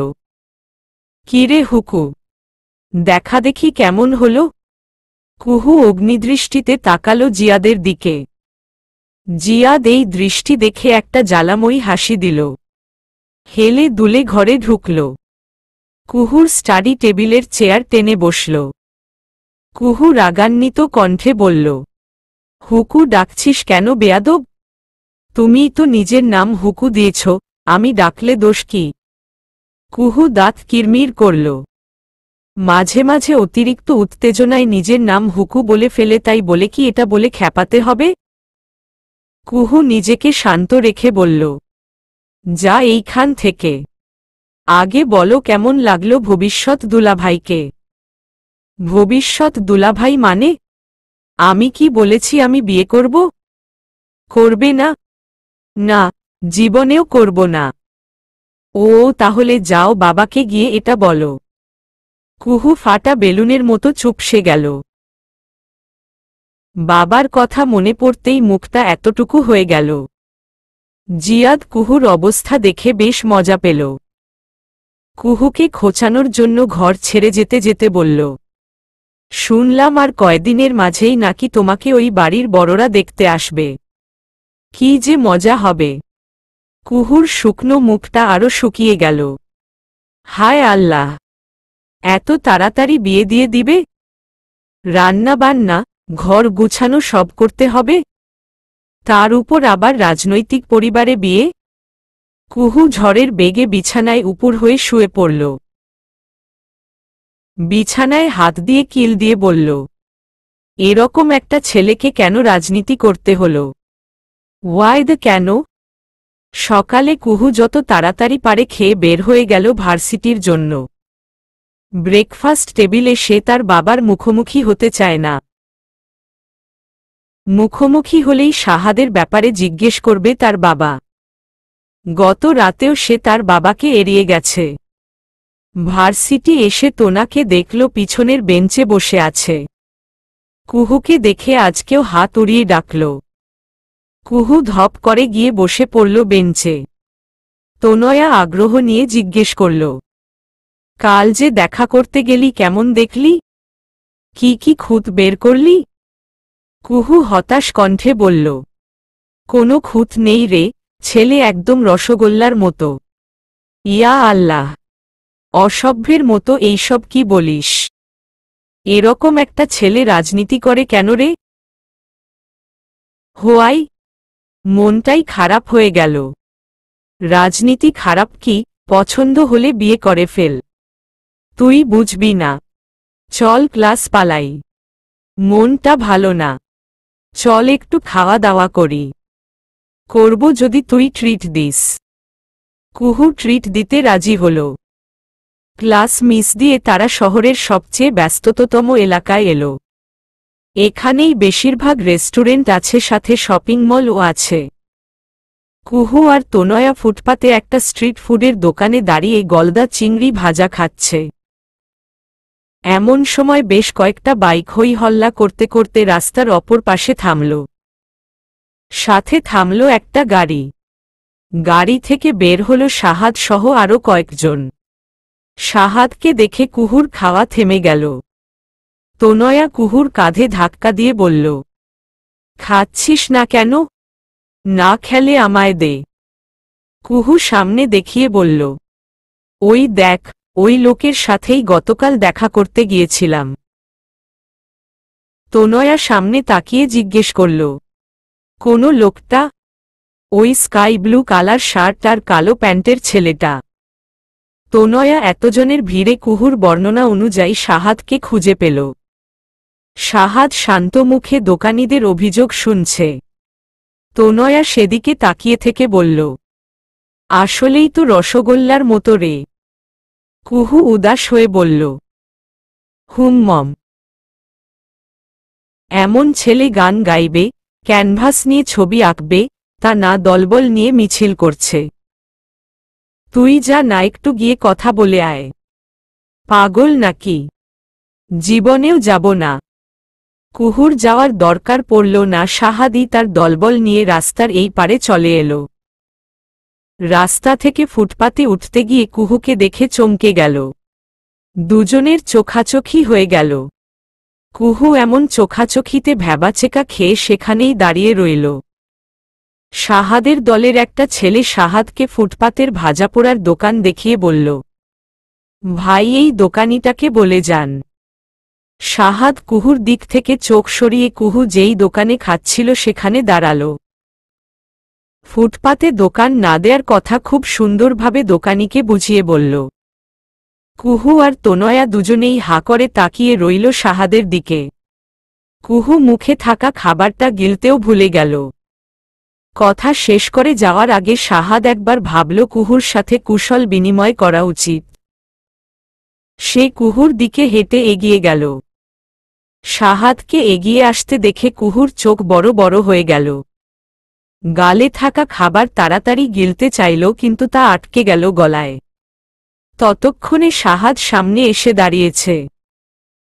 কিরে হুকু, দেখা দেখি কেমন হল? কুহু অগ্নিদৃষ্টিতে তাকাল জিয়াদের দিকে। জিয়াদ এই দৃষ্টি দেখে একটা জ্বালাময়ী হাসি দিল, হেলে দুলে ঘরে ঢুকল। কুহুর স্টাডি টেবিলের চেয়ার টেনে বসল। কুহু রাগান্বিত কণ্ঠে বলল, হুকু ডাকছিস কেন বেয়াদব? তুমিই তো নিজের নাম হুকু দিয়েছ, আমি ডাকলে দোষ কি? কুহু দাঁত কিরমির করল। মাঝে মাঝে অতিরিক্ত উত্তেজনায় নিজের নাম হুকু বলে ফেলে, তাই বলে কি এটা বলে খ্যাপাতে হবে? কুহু নিজেকে শান্ত রেখে বলল, যা এইখান থেকে। আগে বলো কেমন লাগলো ভবিষ্যৎ দুলাভাইকে? ভবিষ্যৎ দুলাভাই মানে? আমি কি বলেছি আমি বিয়ে করব? করবে না? না, জীবনেও করব না। ও তাহলে যাও বাবাকে গিয়ে এটা বলো। কুহু ফাটা বেলুনের মতো চুপসে গেল। বাবার কথা মনে পড়তেই মুখটা এতটুকু হয়ে গেল। জিয়াদ কুহুর অবস্থা দেখে বেশ মজা পেল। কুহুকে খোঁচানোর জন্য ঘর ছেড়ে যেতে যেতে বলল, শুনলাম আর কয়দিনের মাঝেই নাকি তোমাকে ওই বাড়ির বড়রা দেখতে আসবে। কি যে মজা হবে! কুহুর শুকনো মুখটা আরো শুকিয়ে গেল। হায় আল্লাহ, এত তাড়াতাড়ি বিয়ে দিয়ে দিবে? রান্না বান্না, ঘর গুছানো সব করতে হবে, তার উপর আবার রাজনৈতিক পরিবারে বিয়ে। কুহু ঝড়ের বেগে বিছানায় উপুর হয়ে শুয়ে পড়ল। বিছানায় হাত দিয়ে কিল দিয়ে বলল, এরকম একটা ছেলেকে কেন রাজনীতি করতে হল? ওয়াইদ কেন? সকালে কুহু যত তাড়াতাড়ি পারে খেয়ে বের হয়ে গেল ভার্সিটির জন্য। ব্রেকফাস্ট টেবিলে সে তার বাবার মুখোমুখি হতে চায় না। মুখোমুখি হলেই শাহাদের ব্যাপারে জিজ্ঞেস করবে তার বাবা। গত রাতেও সে তার বাবাকে এড়িয়ে গেছে। ভার্সিটি এসে তোনাকে দেখল পিছনের বেঞ্চে বসে আছে। কুহুকে দেখে আজকেও হাত উড়িয়ে ডাকল। কুহু ধপ করে গিয়ে বসে পড়ল বেঞ্চে। তনয়া আগ্রহ নিয়ে জিজ্ঞেস করল, কাল যে দেখা করতে গেলি কেমন দেখলি? কি কি খুঁত বের করলি? কুহু হতাশ কণ্ঠে বলল, কোনো খুঁত নেই রে, ছেলে একদম রসগোল্লার মতো। ইয়া আল্লাহ, অসভ্যের মতো এইসব কি বলিস? এরকম একটা ছেলে রাজনীতি করে কেন রে? হোয়াই, মনটাই খারাপ হয়ে গেল। রাজনীতি খারাপ কি? পছন্দ হলে বিয়ে করে ফেল। তুই বুঝবি না। চল ক্লাস পালাই। মনটা ভালো না। চল একটু খাওয়া দাওয়া করি। করব যদি তুই ট্রিট দিস। কুহু ট্রিট দিতে রাজি হল। ক্লাস মিস দিয়ে তারা শহরের সবচেয়ে ব্যস্ততম এলাকায় এলো। এখানেই বেশিরভাগ রেস্টুরেন্ট আছে, সাথে শপিং মলও আছে। কুহু আর তনয়া ফুটপাতে একটা স্ট্রিট ফুডের দোকানে দাঁড়িয়ে গলদা চিংড়ি ভাজা খাচ্ছে। এমন সময় বেশ কয়েকটা বাইক হই হল্লা করতে করতে রাস্তার অপর পাশে থামল। সাথে থামল একটা গাড়ি। গাড়ি থেকে বের হল শাহাদ সহ আরও কয়েকজন। শাহাদকে দেখে কুহুর খাওয়া থেমে গেল। তনয়া কুহুর কাঁধে ধাক্কা দিয়ে বলল, খাচ্ছিস না কেন? না খেলে আমায় দে। কুহু সামনে দেখিয়ে বলল, ওই দেখ, ওই লোকের সাথেই গতকাল দেখা করতে গিয়েছিলাম। তনয়া সামনে তাকিয়ে জিজ্ঞেস করল, কোন লোকটা? ওই স্কাই ব্লু কালার শার্ট আর কালো প্যান্টের ছেলেটা। তনয়া এতজনের ভিড়ে কুহুর বর্ণনা অনুযায়ী শাহাদকে খুঁজে পেল। শাহাদ শান্ত মুখে দোকানীদের অভিযোগ শুনছে। তনয়া সেদিকে তাকিয়ে থেকে বলল, আসলেই তো রসগোল্লার মতো রে। কুহু উদাস হয়ে বলল, মম। এমন ছেলে গান গাইবে, ক্যানভাস নিয়ে ছবি আঁকবে, তা না দলবল নিয়ে মিছিল করছে। তুই যা না একটু গিয়ে কথা বলে আয়। পাগল নাকি? জীবনেও যাব না। কুহুর যাওয়ার দরকার পড়ল না। শাহাদি তার দলবল নিয়ে রাস্তার এই পারে চলে এলো। রাস্তা থেকে ফুটপাতে উঠতে গিয়ে কুহুকে দেখে চমকে গেল। দুজনের চোখাচোখি হয়ে গেল। কুহু এমন চোখাচোখিতে ভ্যাবাচেকা খেয়ে সেখানেই দাঁড়িয়ে রইল। শাহাদের দলের একটা ছেলে শাহাদকে ফুটপাতের ভাজাপোড়ার দোকান দেখিয়ে বলল, ভাই এই দোকানিটাকে বলে যান। শাহাদ কুহুর দিক থেকে চোখ সরিয়ে কুহু যেই দোকানে খাচ্ছিল সেখানে দাঁড়াল। ফুটপাতে দোকান না দেয়ার কথা খুব সুন্দরভাবে দোকানিকে বুঝিয়ে বলল। কুহু আর তনয়া দুজনেই হা করে তাকিয়ে রইল শাহাদের দিকে। কুহু মুখে থাকা খাবারটা গিলতেও ভুলে গেল। কথা শেষ করে যাওয়ার আগে শাহাদ একবার ভাবল কুহুর সাথে কুশল বিনিময় করা উচিত। সে কুহুর দিকে হেঁটে এগিয়ে গেল। শাহাদকে এগিয়ে আসতে দেখে কুহুর চোখ বড় বড় হয়ে গেল। গালে থাকা খাবার তাড়াতাড়ি গিলতে চাইল, কিন্তু তা আটকে গেল গলায়। ততক্ষণে শাহাদ সামনে এসে দাঁড়িয়েছে।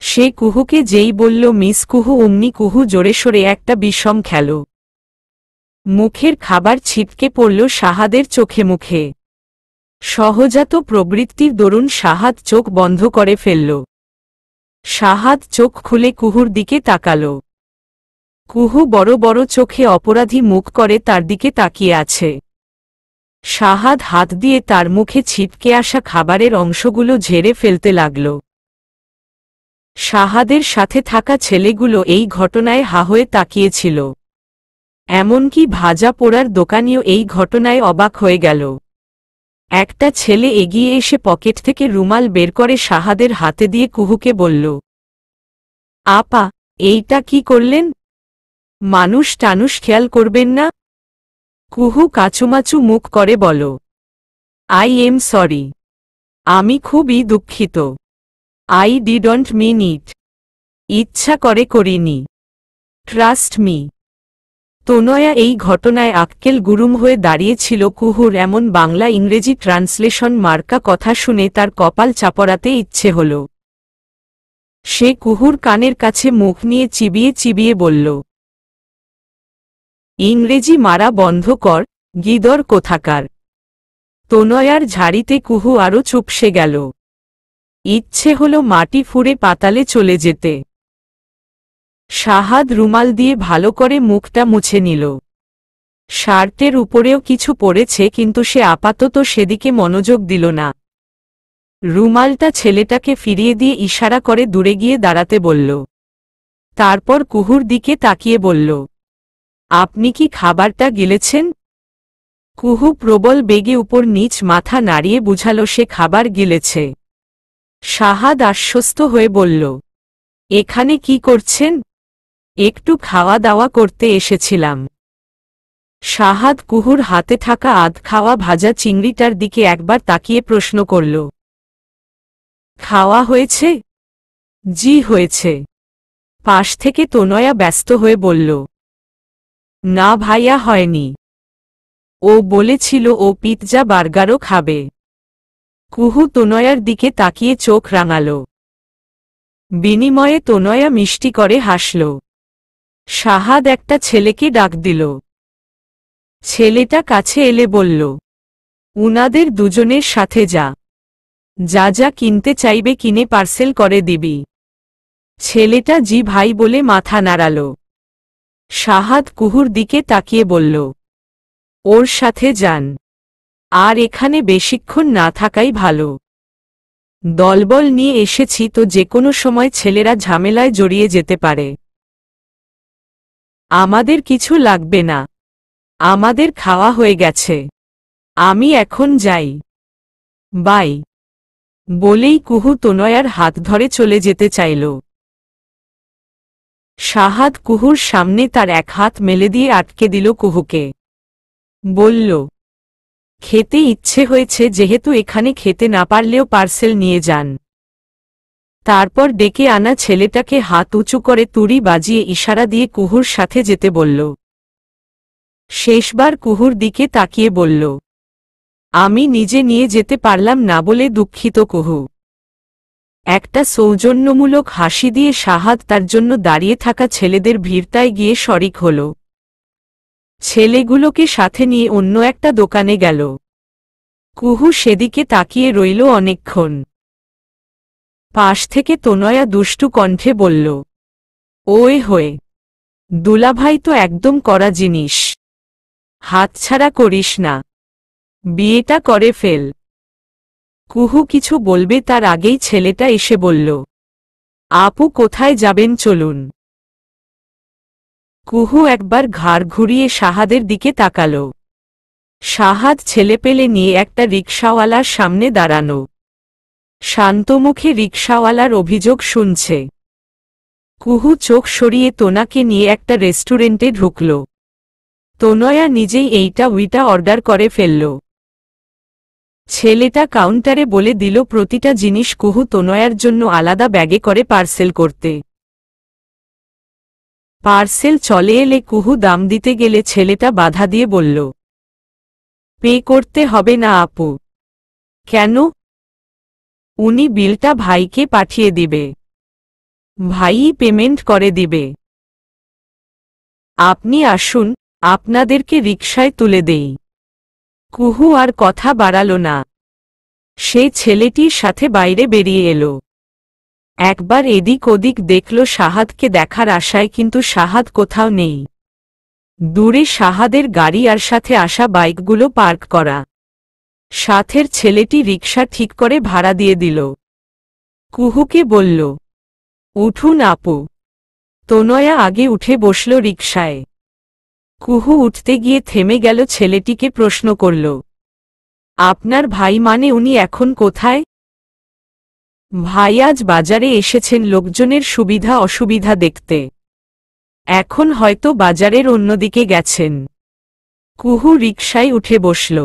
সে কুহুকে যেই বলল মিস কুহু, অমনি কুহু জোরে সরে একটা বিষম খেল। মুখের খাবার ছিটকে পড়ল শাহাদের চোখে মুখে। সহজাত প্রবৃত্তির দরুন শাহাদ চোখ বন্ধ করে ফেলল। শাহাদ চোখ খুলে কুহুর দিকে তাকাল। কুহু বড় বড় চোখে অপরাধী মুখ করে তার দিকে তাকিয়ে আছে। শাহাদ হাত দিয়ে তার মুখে ছিটকে আসা খাবারের অংশগুলো ঝেড়ে ফেলতে লাগল। শাহাদের সাথে থাকা ছেলেগুলো এই ঘটনায় হা হয়ে তাকিয়েছিল। এমনকি ভাজা পোড়ার দোকানিও এই ঘটনায় অবাক হয়ে গেল। একটা ছেলে এগিয়ে এসে পকেট থেকে রুমাল বের করে শাহাদের হাতে দিয়ে কুহুকে বলল, আপা, এইটা কি করলেন? মানুষ টানুষ খেয়াল করবেন না? কুহু কাচুমাচু মুখ করে বল, আই এম সরি। আমি খুবই দুঃখিত। আই ডিডন্ট মিন ইট। ইচ্ছা করে করিনি। Trust me. তনয়া এই ঘটনায় আক্কেল গুরুম হয়ে দাঁড়িয়েছিল। কুহুর এমন বাংলা ইংরেজি ট্রান্সলেশন মার্কা কথা শুনে তার কপাল চাপড়াতে ইচ্ছে হল। সে কুহুর কানের কাছে মুখ নিয়ে চিবিয়ে চিবিয়ে বলল, ইংরেজি মারা বন্ধ কর, গিদর কোথাকার। তনয়ার ঝাড়িতে কুহু আরও চুপসে গেল। ইচ্ছে হল মাটি ফুঁড়ে পাতালে চলে যেতে। শাহাদ রুমাল দিয়ে ভালো করে মুখটা মুছে নিল। শার্টের উপরেও কিছু পড়েছে, কিন্তু সে আপাতত সেদিকে মনোযোগ দিল না। রুমালটা ছেলেটাকে ফিরিয়ে দিয়ে ইশারা করে দূরে গিয়ে দাঁড়াতে বলল। তারপর কুহুর দিকে তাকিয়ে বলল, আপনি কি খাবারটা গিলেছেন? কুহু প্রবল বেগে উপর নিচ মাথা নাড়িয়ে বুঝাল সে খাবার গিলেছে। শাহাদ আশ্বস্ত হয়ে বলল, এখানে কি করছেন? একটু খাওয়া দাওয়া করতে এসেছিলাম। শাহাদ কুহুর হাতে থাকা আধ খাওয়া ভাজা চিংড়িটার দিকে একবার তাকিয়ে প্রশ্ন করল, খাওয়া হয়েছে? জি হয়েছে। পাশ থেকে তনয়া ব্যস্ত হয়ে বলল, না ভাইয়া হয়নি। ও বলেছিল ও পিৎজা বার্গারও খাবে। কুহু তনয়ার দিকে তাকিয়ে চোখ রাঙাল। বিনিময়ে তনয়া মিষ্টি করে হাসল। শাহাদ একটা ছেলেকে ডাক দিল। ছেলেটা কাছে এলে বলল, উনাদের দুজনের সাথে যা, যা যা কিনতে চাইবে কিনে পার্সেল করে দিবি। ছেলেটা জি ভাই বলে মাথা নাড়াল। শাহাদ কুহুর দিকে তাকিয়ে বলল, ওর সাথে যান। আর এখানে বেশিক্ষণ না থাকাই ভালো। দলবল নিয়ে এসেছি তো যেকোনো সময় ছেলেরা ঝামেলায় জড়িয়ে যেতে পারে। আমাদের কিছু লাগবে না, আমাদের খাওয়া হয়ে গেছে। আমি এখন যাই, বাই। বলেই কুহু তনয়ার হাত ধরে চলে যেতে চাইল। শাহাদ কুহুর সামনে তার এক হাত মেলে দিয়ে আটকে দিল কুহুকে। বলল, খেতে ইচ্ছে হয়েছে যেহেতু এখানে খেতে না পারলেও পার্সেল নিয়ে যান। তারপর ডেকে আনা ছেলেটাকে হাত উঁচু করে তুড়ি বাজিয়ে ইশারা দিয়ে কুহুর সাথে যেতে বলল। শেষবার কুহুর দিকে তাকিয়ে বলল, আমি নিজে নিয়ে যেতে পারলাম না বলে দুঃখিত কুহু। একটা সৌজন্যমূলক হাসি দিয়ে শাহাদ তার জন্য দাঁড়িয়ে থাকা ছেলেদের ভিড়টায় গিয়ে শরিক হল। ছেলেগুলোকে সাথে নিয়ে অন্য একটা দোকানে গেল। কুহু সেদিকে তাকিয়ে রইল অনেকক্ষণ। পাশ থেকে তনয়া দুষ্টু কণ্ঠে বলল, ওয়ে হয়ে, দুলাভাই তো একদম কড়া জিনিস, হাতছাড়া করিস না, বিয়েটা করে ফেল। কুহু কিছু বলবে তার আগেই ছেলেটা এসে বলল, আপু কোথায় যাবেন চলুন। কুহু একবার ঘাড় ঘুরিয়ে শাহাদের দিকে তাকাল। শাহাদ ছেলেপেলে নিয়ে একটা রিকশাওয়ালার সামনে দাঁড়ানো। শান্তমুখে রিকশাওয়ালার অভিযোগ শুনছে। কুহু চোখ সরিয়ে তোনাকে নিয়ে একটা রেস্টুরেন্টে ঢুকল। তনয়া নিজেই এইটা উইটা অর্ডার করে ফেলল। ছেলেটা কাউন্টারে বলে দিল প্রতিটা জিনিস কুহু তনয়ার জন্য আলাদা ব্যাগে করে পার্সেল করতে। পার্সেল চলে এলে কুহু দাম দিতে গেলে ছেলেটা বাধা দিয়ে বলল, পে করতে হবে না আপু। কেন? উনি বিলটা ভাইকে পাঠিয়ে দিবে, ভাইই পেমেন্ট করে দিবে। আপনি আসুন, আপনাদেরকে রিকশায় তুলে দেই। কুহু আর কথা বাড়াল না। সে ছেলেটির সাথে বাইরে বেরিয়ে এলো। একবার এদিক ওদিক দেখল শাহাদকে দেখার আশায়, কিন্তু শাহাদ কোথাও নেই। দূরে শাহাদের গাড়ি আর সাথে আসা বাইকগুলো পার্ক করা। সাথের ছেলেটি রিকশা ঠিক করে ভাড়া দিয়ে দিল। কুহুকে বলল, উঠুন আপু। তনয়া আগে উঠে বসল রিকশায়। কুহু উঠতে গিয়ে থেমে গেল, ছেলেটিকে প্রশ্ন করল, আপনার ভাই মানে উনি এখন কোথায়? ভাই আজ বাজারে এসেছেন লোকজনের সুবিধা অসুবিধা দেখতে। এখন হয়তো বাজারের অন্যদিকে গেছেন। কুহু রিকশায় উঠে বসল।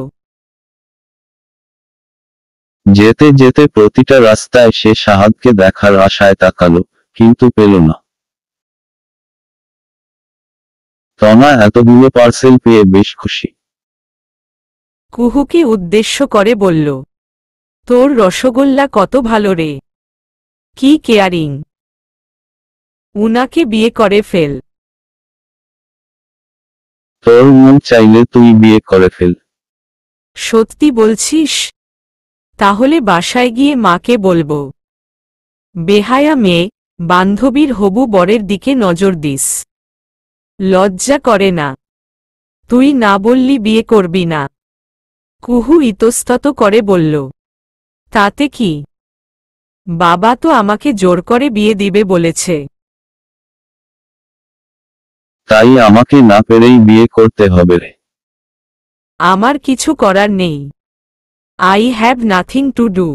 যেতে যেতে প্রতিটা রাস্তায় সে শাহাদকে দেখার আশায় তাকালো, কিন্তু পেল না। তনা এতগুলো পার্সেল পেয়ে বেশ খুশি। কুহুকে উদ্দেশ্য করে বলল, তোর রসগোল্লা কত ভালো রে, কি কেয়ারিং। উনাকে বিয়ে করে ফেল। তোর মন চাইলে তুই বিয়ে করে ফেল। সত্যি বলছিস? তাহলে বাসায় গিয়ে মাকে বলবো। বেহায়া মেয়ে, বান্ধবীর হবু বরের দিকে নজর দিস। লজ্জা করে না? তুই না বললি বিয়ে করবি না। কুহু ইতস্তত করে বলল, তাতে কি? বাবা তো আমাকে জোর করে বিয়ে দিবে বলেছে। তাই আমাকে না পেরেই বিয়ে করতে হবে রে। আমার কিছু করার নেই। I have nothing to do.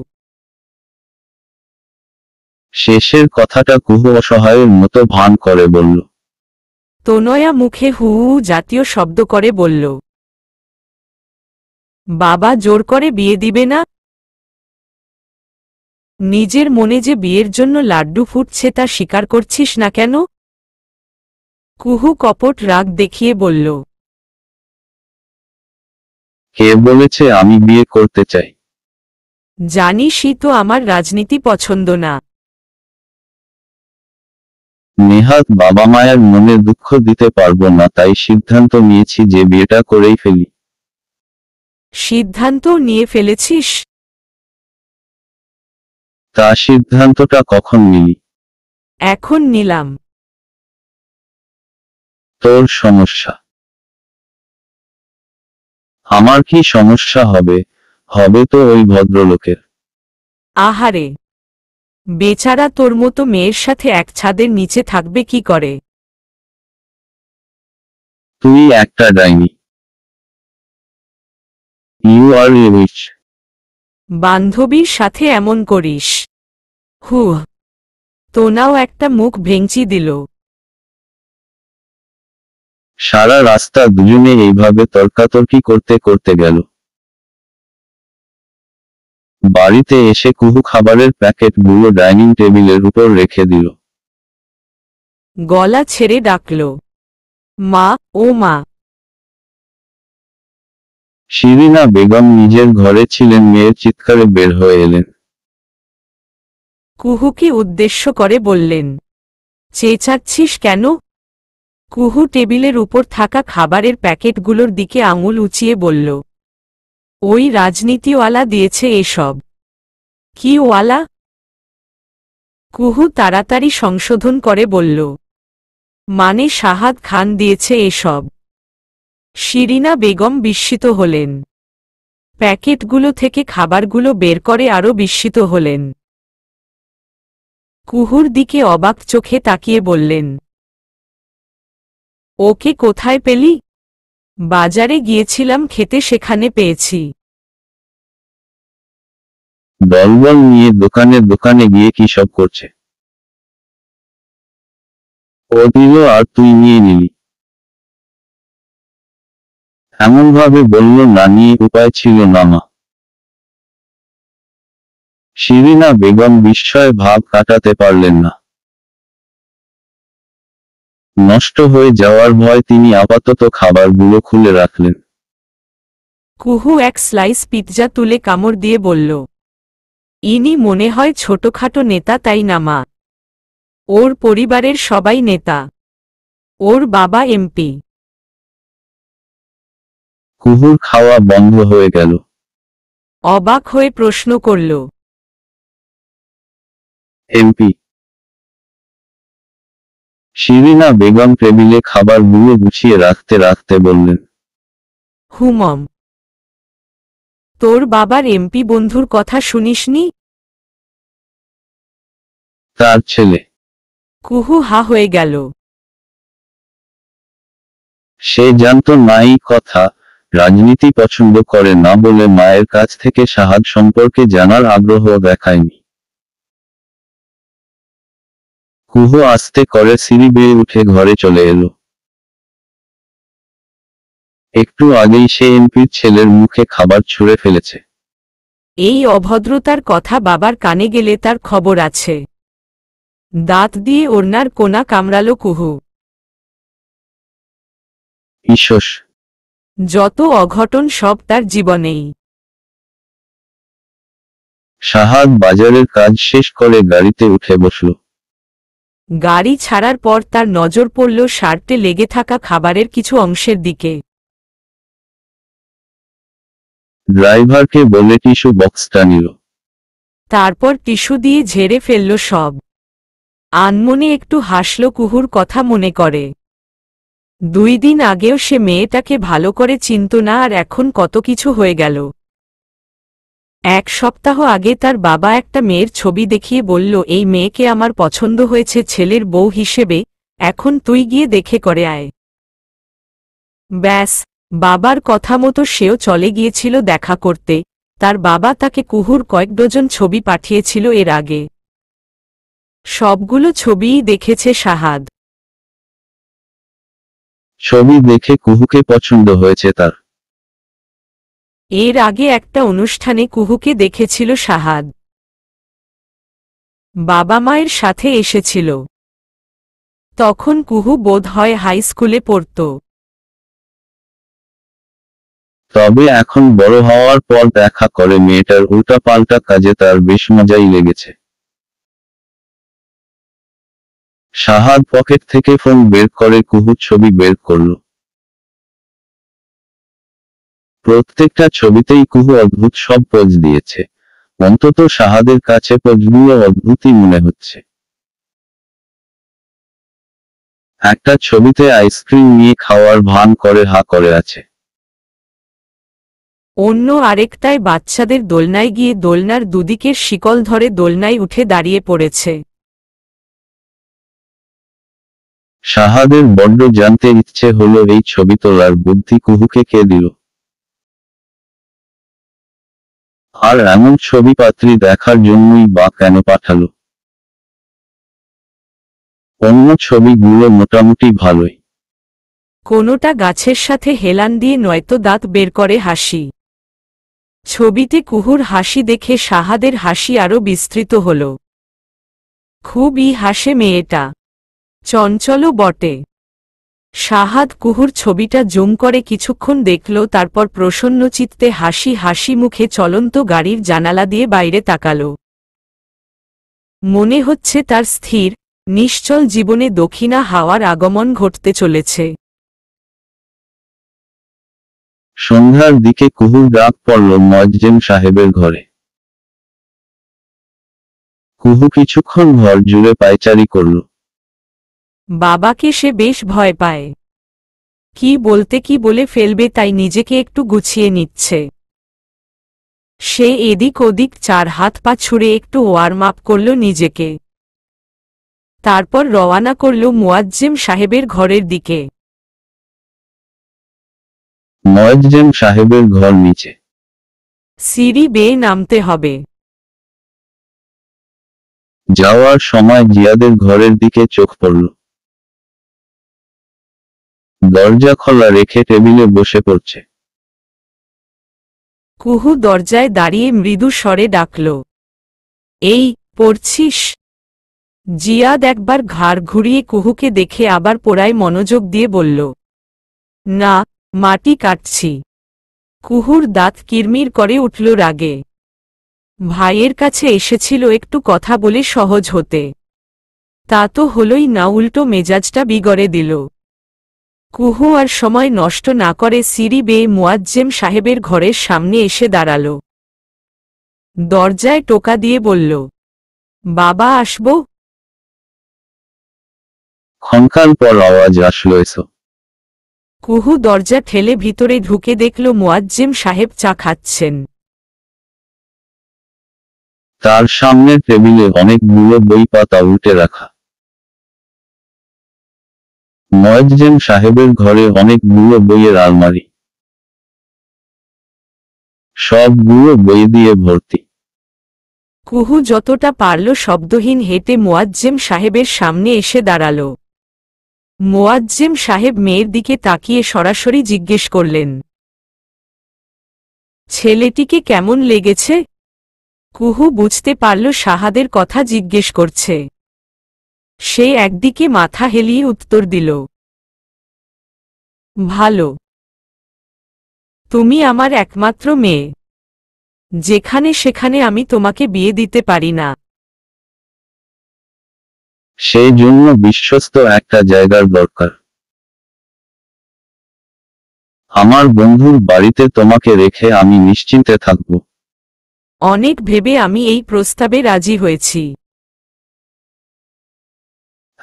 শেষের কথাটা কুহু অসহায়ের মতো ভান করে বলল। তনয়া মুখে হু হু জাতীয় শব্দ করে বলল, বাবা জোর করে বিয়ে দিবে না? নিজের মনে যে বিয়ের জন্য লাড্ডু ফুটছে তা স্বীকার করছিস না কেন? কুহু কপট রাগ দেখিয়ে বলল, কে বলেছে আমি বিয়ে করতে চাই? জানিসই তো আমার রাজনীতি পছন্দ না। নেহাত বাবা মায়ের মনে দুঃখ দিতে পারবো না, তাই সিদ্ধান্ত নিয়েছি যে বিয়েটা করেই ফেলি। সিদ্ধান্ত নিয়ে ফেলেছিস? তা সিদ্ধান্তটা কখন নিলি? এখন নিলাম। তোর সমস্যা? আমার কি সমস্যা হবে? হবে তো ওই ভদ্রলোকের। আহারে, বেচারা তোর মতো মেয়ের সাথে এক ছাদের নিচে থাকবে কি করে? তুই একটা ডাইনি। You are a witch. বান্ধবীর সাথে এমন করিস? হুহ। তোনাও একটা মুখ ভেঙচি দিল। সারা রাস্তা দুজনে এইভাবে তর্কাতর্কি করতে করতে গেল। বাড়িতে এসে কুহু খাবারের প্যাকেটগুলো ডাইনিং টেবিলের উপর রেখে দিল। গলা ছেড়ে ডাকল, মা, ও মা। শিরিনা বেগম নিজের ঘরে ছিলেন, মেয়ের চিৎকারে বের হয়ে এলেন। কুহুকে উদ্দেশ্য করে বললেন, চেঁচাচ্ছিস কেন? কুহু টেবিলের উপর থাকা খাবারের প্যাকেটগুলোর দিকে আঙুল উঁচিয়ে বলল, ওই রাজনীতিওয়ালা দিয়েছে এসব। কি ওয়ালা? কুহু তাড়াতাড়ি সংশোধন করে বলল, মানে শাহাদ খান দিয়েছে এসব। শিরিনা বেগম বিস্মিত হলেন। প্যাকেটগুলো থেকে খাবারগুলো বের করে আরও বিস্মিত হলেন। কুহুর দিকে অবাক চোখে তাকিয়ে বললেন, ওকে কোথায় পেলি? বাজারে গিয়েছিলাম খেতে, সেখানে পেয়েছি। দলবল নিয়ে দোকানে দোকানে গিয়ে কি সব করছে? ও দিল আর তুই নিয়ে নিলি? এমনভাবে বলল না নিয়ে উপায় ছিল না মা। শিরিনা বেগম বিস্ময় ভাব কাটাতে পারলেন না। নষ্ট হয়ে যাওয়ার ভয় তিনি আপাতত খাবারগুলো খুলে রাখলেন। কুহু এক স্লাইস পিৎজা তুলে কামড় দিয়ে বলল, ইনি মনে হয় ছোটখাটো নেতা, তাই না মা? ওর পরিবারের সবাই নেতা। ওর বাবা এমপি। কুহুর খাওয়া বন্ধ হয়ে গেল। অবাক হয়ে প্রশ্ন করল, এমপি? শিরিনা বেগম টেবিলে খাবারগুলো গুছিয়ে রাখতে রাখতে বললেন, হুমম। তোর বাবার এমপি বন্ধুর কথা শুনিসনি? তার ছেলে। কুহু হা হয়ে গেল। সে জানত না এই কথা। রাজনীতি পছন্দ করে না বলে মায়ের কাছ থেকে শাহাদ সম্পর্কে জানার আগ্রহ দেখায়নি। কুহু আস্তে করে সিঁড়ি বেয়ে উঠে ঘরে চলে এলো। একটু আগেই সে এমপির ছেলের মুখে খাবার ছুঁড়ে ফেলেছে। এই অভদ্রতার কথা বাবার কানে গেলে তার খবর আছে। দাঁত দিয়ে ওড়নার কোনা কামড়াল কুহু। ইসস! যত অঘটন সব তার জীবনেই। শাহাদ বাজারের কাজ শেষ করে গাড়িতে উঠে বসল। গাড়ি ছাড়ার পর তার নজর পড়ল শার্টে লেগে থাকা খাবারের কিছু অংশের দিকে। ড্রাইভারকে বলে টিস্যু বক্সটা নিল। তারপর টিস্যু দিয়ে ঝেড়ে ফেলল সব। আনমনে একটু হাসল কুহুর কথা মনে করে। 2 দিন আগেও সে মেয়েটাকে ভালো করে চিনত না, আর এখন কত কিছু হয়ে গেল। 1 সপ্তাহ আগে তার বাবা একটা মেয়ের ছবি দেখিয়ে বলল, এই মেয়েকে আমার পছন্দ হয়েছে ছেলের বউ হিসেবে, এখন তুই গিয়ে দেখে করে আয়। ব্যাস, বাবার কথা মতো সেও চলে গিয়েছিল দেখা করতে। তার বাবা তাকে কুহুর কয়েক ডজন ছবি পাঠিয়েছিল এর আগে। সবগুলো ছবিই দেখেছে শাহাদ। ছবি দেখে কুহুকে পছন্দ হয়েছে তার। এর আগে একটা অনুষ্ঠানে কুহুকে দেখেছিল শাহাদ। বাবা মায়ের সাথে এসেছিল। তখন কুহু বোধহয় হাই স্কুলে পড়ত। তবে এখন বড় হওয়ার পর দেখা করে মেয়েটার উল্টাপাল্টা কাজে তার বেশ মজাই লেগেছে। শাহাদ পকেট থেকে ফোন বের করে কুহুর ছবি বের করল। প্রত্যেকটা ছবিতেই কুহু অদ্ভুত সব পোজ দিয়েছে। অন্তত শাহাদের কাছে পোজগুলো অদ্ভুতই মনে হচ্ছে। একটা ছবিতে আইসক্রিম নিয়ে খাওয়ার ভান করে হা করে আছে। অন্য আরেকটায় বাচ্চাদের দোলনায় গিয়ে দোলনার দুদিকের শিকল ধরে দোলনায় উঠে দাঁড়িয়ে পড়েছে। শাহাদের বড্ড জানতে ইচ্ছে হলো এই ছবি তোলার বুদ্ধি কুহুকে কে দিল। আর এমন ছবি পাত্রী দেখার জন্যই বা কেন পাঠালো। অন্য ছবিগুলো মোটামুটি ভালোই। কোনোটা গাছের সাথে হেলান দিয়ে নয়তো দাঁত বের করে হাসি। ছবিতে কুহুর হাসি দেখে শাহাদের হাসি আরও বিস্তৃত হল। খুবই হাসে মেয়েটা, চঞ্চলও বটে। শাহাদ কুহুর ছবিটা জুম করে কিছুক্ষণ দেখল, তারপর প্রসন্ন চিত্তে হাসি হাসি মুখে চলন্ত গাড়ির জানালা দিয়ে বাইরে তাকাল। মনে হচ্ছে তার স্থির নিশ্চল জীবনে দক্ষিণা হাওয়ার আগমন ঘটতে চলেছে। সন্ধ্যার দিকে কুহুর ডাক পড়ল মুয়াজ্জেম সাহেবের ঘরে। কুহু কিছুক্ষণ ঘর জুড়ে পায়চারি করল। বাবাকে সে বেশ ভয় পায়। কি বলতে কি বলে ফেলবে তাই নিজেকে একটু গুছিয়ে নিচ্ছে। সে এদিক ওদিক চার হাত পা ছুঁড়ে একটু ওয়ার্ম আপ করল নিজেকে। তারপর রওয়ানা করল মুয়াজ্জেম সাহেবের ঘরের দিকে। মুয়াজ্জেম সাহেবের ঘর নিচে। সিঁড়ি বেয়ে নামতে হবে। যাওয়ার সময় জিয়াদের ঘরের দিকে চোখ পড়ল। দরজা খোলা রেখে টেবিলে বসে পড়ছে। কুহু দরজায় দাঁড়িয়ে মৃদু স্বরে ডাকল, এই পড়ছিস? জিয়াদ একবার ঘাড় ঘুরিয়ে কুহুকে দেখে আবার পড়ায় মনোযোগ দিয়ে বলল, না, মাটি কাটছি। কুহুর দাঁত কিরমির করে উঠল রাগে। ভাইয়ের কাছে এসেছিল একটু কথা বলে সহজ হতে। তা তো হলই না, উল্টো মেজাজটা বিগড়ে দিল। কুহু আর সময় নষ্ট না করে সিঁড়ি বেয়ে মুয়াজ্জেম সাহেবের ঘরের সামনে এসে দাঁড়াল। দরজায় টোকা দিয়ে বলল, বাবা আসব? ক্ষণকাল পর আওয়াজ আসলো, এসো। কুহু দরজা ঠেলে ভিতরে ঢুকে দেখল মুয়াজ্জেম সাহেব চা খাচ্ছেন। তার সামনের টেবিলে অনেকগুলো বই পাতা উল্টে রাখা। মুয়াজ্জেম সাহেবের ঘরে অনেকগুলো বইয়ের আলমারি। সবগুলো বই দিয়ে ভর্তি। কুহু যতটা পারল শব্দহীন হেঁটে মুয়াজ্জেম সাহেবের সামনে এসে দাঁড়াল। মুয়াজ্জেম সাহেব মেয়ের দিকে তাকিয়ে সরাসরি জিজ্ঞেস করলেন, ছেলেটিকে কেমন লেগেছে? কুহু বুঝতে পারল শাহাদের কথা জিজ্ঞেস করছে। সে একদিকে মাথা হেলিয়ে উত্তর দিল, ভালো। তুমি আমার একমাত্র মেয়ে। যেখানে সেখানে আমি তোমাকে বিয়ে দিতে পারি না। সেই জন্য বিশ্বস্ত একটা জায়গার দরকার। আমার বন্ধুর বাড়িতে তোমাকে রেখে আমি নিশ্চিন্তে থাকব। অনেক ভেবে আমি এই প্রস্তাবে রাজি হয়েছি।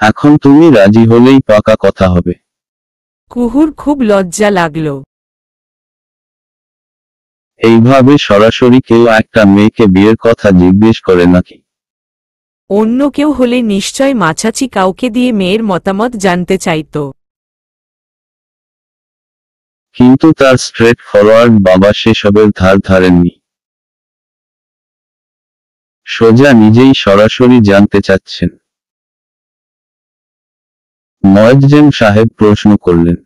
এখন তুমি রাজি হলেই পাকা কথা হবে। কুহুর খুব লজ্জা লাগল। এইভাবে সরাসরি কেউ একটা মেয়েকে বিয়ের কথা জিজ্ঞেস করে নাকি? অন্য কেউ হলে নিশ্চয় মাছাচি কাউকে দিয়ে মেয়ের মতামত জানতে চাইত। কিন্তু তার স্ট্রেট ফরওয়ার্ড বাবা সেসবের ধার ধারেননি। সোজা নিজেই সরাসরি জানতে চাচ্ছেন। মুয়াজ্জেম সাহেব প্রশ্ন করলেন,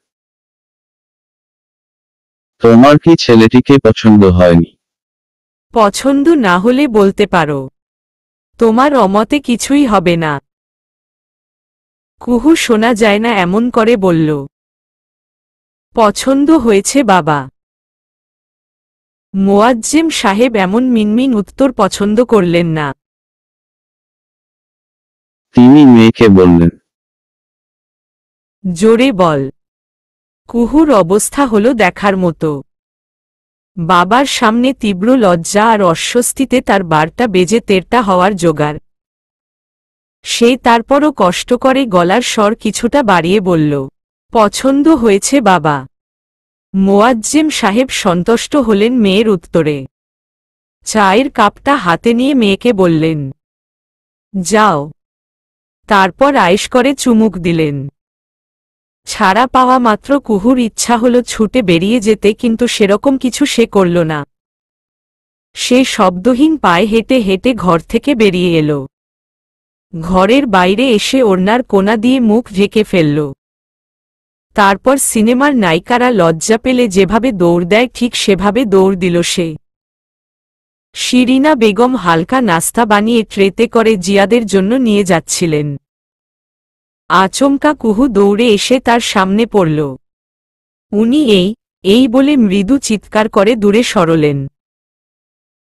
তোমার কি ছেলেটিকে পছন্দ হয়নি? পছন্দ না হলে বলতে পারো। তোমার অমতে কিছুই হবে না। কুহু শোনা যায় না এমন করে বলল। পছন্দ হয়েছে বাবা। মোয়াজ্জেম সাহেব এমন মিনমিন উত্তর পছন্দ করলেন না। তিনি মেয়েকে বললেন, জোরে বল। কুহুর অবস্থা হলো দেখার মতো। বাবার সামনে তীব্র লজ্জা আর অস্বস্তিতে তার বারটা বেজে তেরটা হওয়ার জোগাড়। সে তারপরও কষ্ট করে গলার স্বর কিছুটা বাড়িয়ে বলল, পছন্দ হয়েছে বাবা। মোয়াজ্জেম সাহেব সন্তুষ্ট হলেন মেয়ের উত্তরে। চায়ের কাপটা হাতে নিয়ে মেয়েকে বললেন, যাও। তারপর আয়েশ করে চুমুক দিলেন। ছাড়া পাওয়া মাত্র কুহুর ইচ্ছা হলো ছুটে বেরিয়ে যেতে, কিন্তু সেরকম কিছু সে করল না। সে শব্দহীন পায়ে হেঁটে হেঁটে ঘর থেকে বেরিয়ে এলো। ঘরের বাইরে এসে ওড়নার কোনা দিয়ে মুখ ঢেকে ফেলল। তারপর সিনেমার নায়িকারা লজ্জা পেলে যেভাবে দৌড় দেয় ঠিক সেভাবে দৌড় দিল সে। শিরিনা বেগম হালকা নাস্তা বানিয়ে ট্রেতে করে জিয়াদের জন্য নিয়ে যাচ্ছিলেন। আচমকা কুহু দৌড়ে এসে তার সামনে পড়ল। উনি এই বলে মৃদু চিৎকার করে দূরে সরলেন।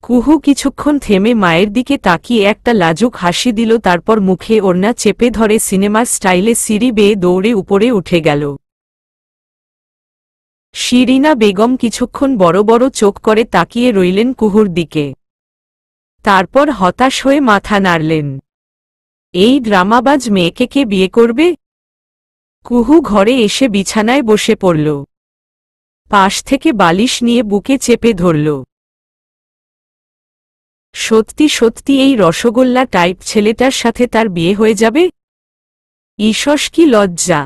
কুহু কিছুক্ষণ থেমে মায়ের দিকে তাকিয়ে একটা লাজুক হাসি দিল, তারপর মুখে ওড়না চেপে ধরে সিনেমার স্টাইলে সিঁড়ি বেয়ে দৌড়ে উপরে উঠে গেল। শিরিনা বেগম কিছুক্ষণ বড় বড় চোখ করে তাকিয়ে রইলেন কুহুর দিকে। তারপর হতাশ হয়ে মাথা নাড়লেন। এই ড্রামাবাজ মেয়েকে কে বিয়ে করবে? কুহু ঘরে এসে বিছানায় বসে পড়ল। পাশ থেকে বালিশ নিয়ে বুকে চেপে ধরল। সত্যি সত্যি এই রসগোল্লা টাইপ ছেলেটার সাথে তার বিয়ে হয়ে যাবে? ঈষস কি লজ্জা!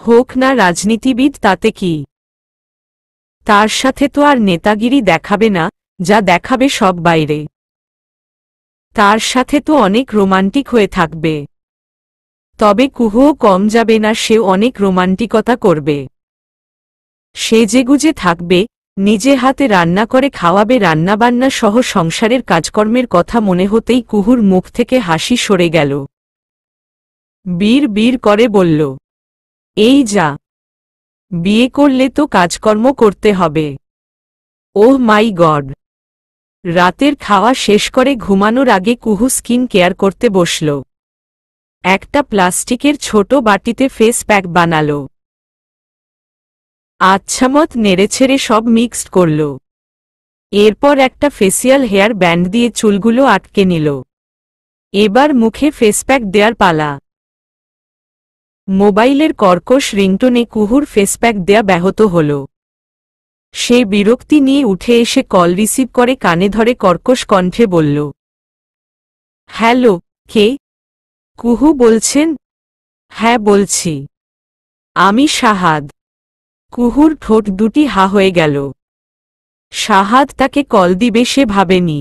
হোক না রাজনীতিবিদ, তাতে কি? তার সাথে তো আর নেতাগিরি দেখাবে না, যা দেখাবে সব বাইরে। তার সাথে তো অনেক রোমান্টিক হয়ে থাকবে। তবে কুহুও কম যাবে না, সেও অনেক রোমান্টিকতা করবে। সেজেগুজে থাকবে, নিজে হাতে রান্না করে খাওয়াবে, রান্নাবান্না সহ সংসারের কাজকর্মের কথা মনে হতেই কুহুর মুখ থেকে হাসি সরে গেল। বীর বীর করে বলল, এই যা, বিয়ে করলে তো কাজকর্ম করতে হবে। ওহ মাই গড! রাতের খাওয়া শেষ করে ঘুমানোর আগে কুহু স্কিন কেয়ার করতে বসল। একটা প্লাস্টিকের ছোট বাটিতে ফেস প্যাক বানালো। আচ্ছামত নেড়েছেড়ে সব মিক্সড করল। এরপর একটা ফেসিয়াল হেয়ার ব্যান্ড দিয়ে চুলগুলো আটকে নিল। এবার মুখে ফেসপ্যাক দেয়ার পালা। মোবাইলের কর্কশ রিংটোনে কুহুর ফেসপ্যাক দেয়া ব্যাহত হল। সে বিরক্তি নিয়ে উঠে এসে কল রিসিভ করে কানে ধরে কর্কশ কণ্ঠে বলল, হ্যালো, কে? কুহু বলছেন? হ্যাঁ বলছি। আমি শাহাদ। কুহুর ঠোঁট দুটি হা হয়ে গেল। শাহাদ তাকে কল দিবে সে ভাবেনি।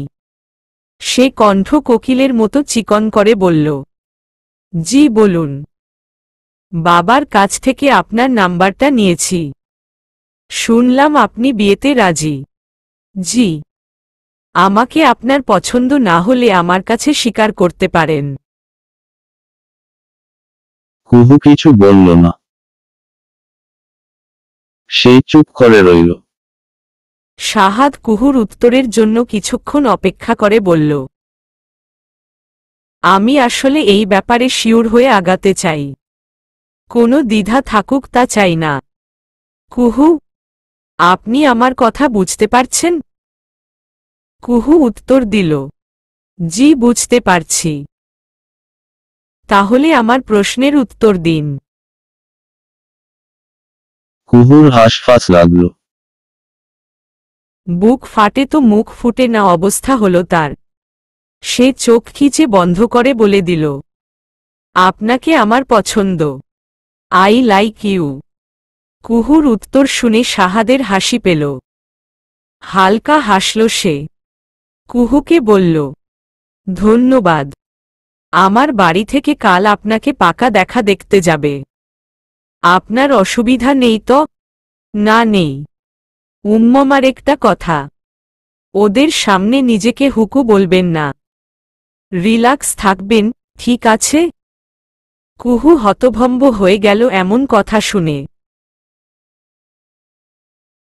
সে কণ্ঠ কোকিলের মতো চিকন করে বলল, জি বলুন। বাবার কাছ থেকে আপনার নাম্বারটা নিয়েছি। শুনলাম আপনি বিয়েতে রাজি। জি। আমাকে আপনার পছন্দ না হলে আমার কাছে স্বীকার করতে পারেন। কুহু কিছু বলল না। সেই চুপ করে রইল। শাহাদ কুহুর উত্তরের জন্য কিছুক্ষণ অপেক্ষা করে বলল, আমি আসলে এই ব্যাপারে শিওর হয়ে আগাতে চাই। কোনো দ্বিধা থাকুক তা চাই না। কুহু, আপনি আমার কথা বুঝতে পারছেন? কুহু উত্তর দিল, জি বুঝতে পারছি। তাহলে আমার প্রশ্নের উত্তর দিন। কুহুর হাঁসফাঁস লাগল। বুক ফাটে তো মুখ ফুটে না অবস্থা হলো তার। সে চোখ খিচে বন্ধ করে বলে দিল, আপনাকে আমার পছন্দ। I like you. কুহুর উত্তর শুনে শাহাদের হাসি পেল। হালকা হাসল সে। কুহুকে বলল, ধন্যবাদ। আমার বাড়ি থেকে কাল আপনাকে পাকা দেখা দেখতে যাবে। আপনার অসুবিধা নেই তো? না নেই। উম্মমার একটা কথা, ওদের সামনে নিজেকে হুকু বলবেন না, রিল্যাক্স থাকবেন, ঠিক আছে? কুহু হতভম্ব হয়ে গেল এমন কথা শুনে।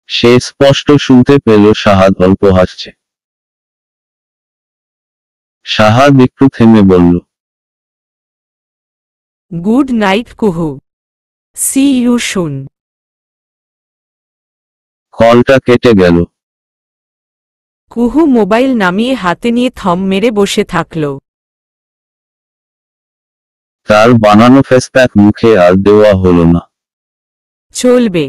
সে স্পষ্ট শুনতে পেল শাহাদ অল্প হাসছে। শাহাদ একটু থেমে বলল, গুড নাইট কুহু, সি ইউ সুন। কলটা কেটে গেল। কুহু মোবাইল নামিয়ে হাতে নিয়ে থম মেরে বসে থাকল। তার বানানো ফেসপ্যাক মুখে আর দেওয়া হলো না। চলবে।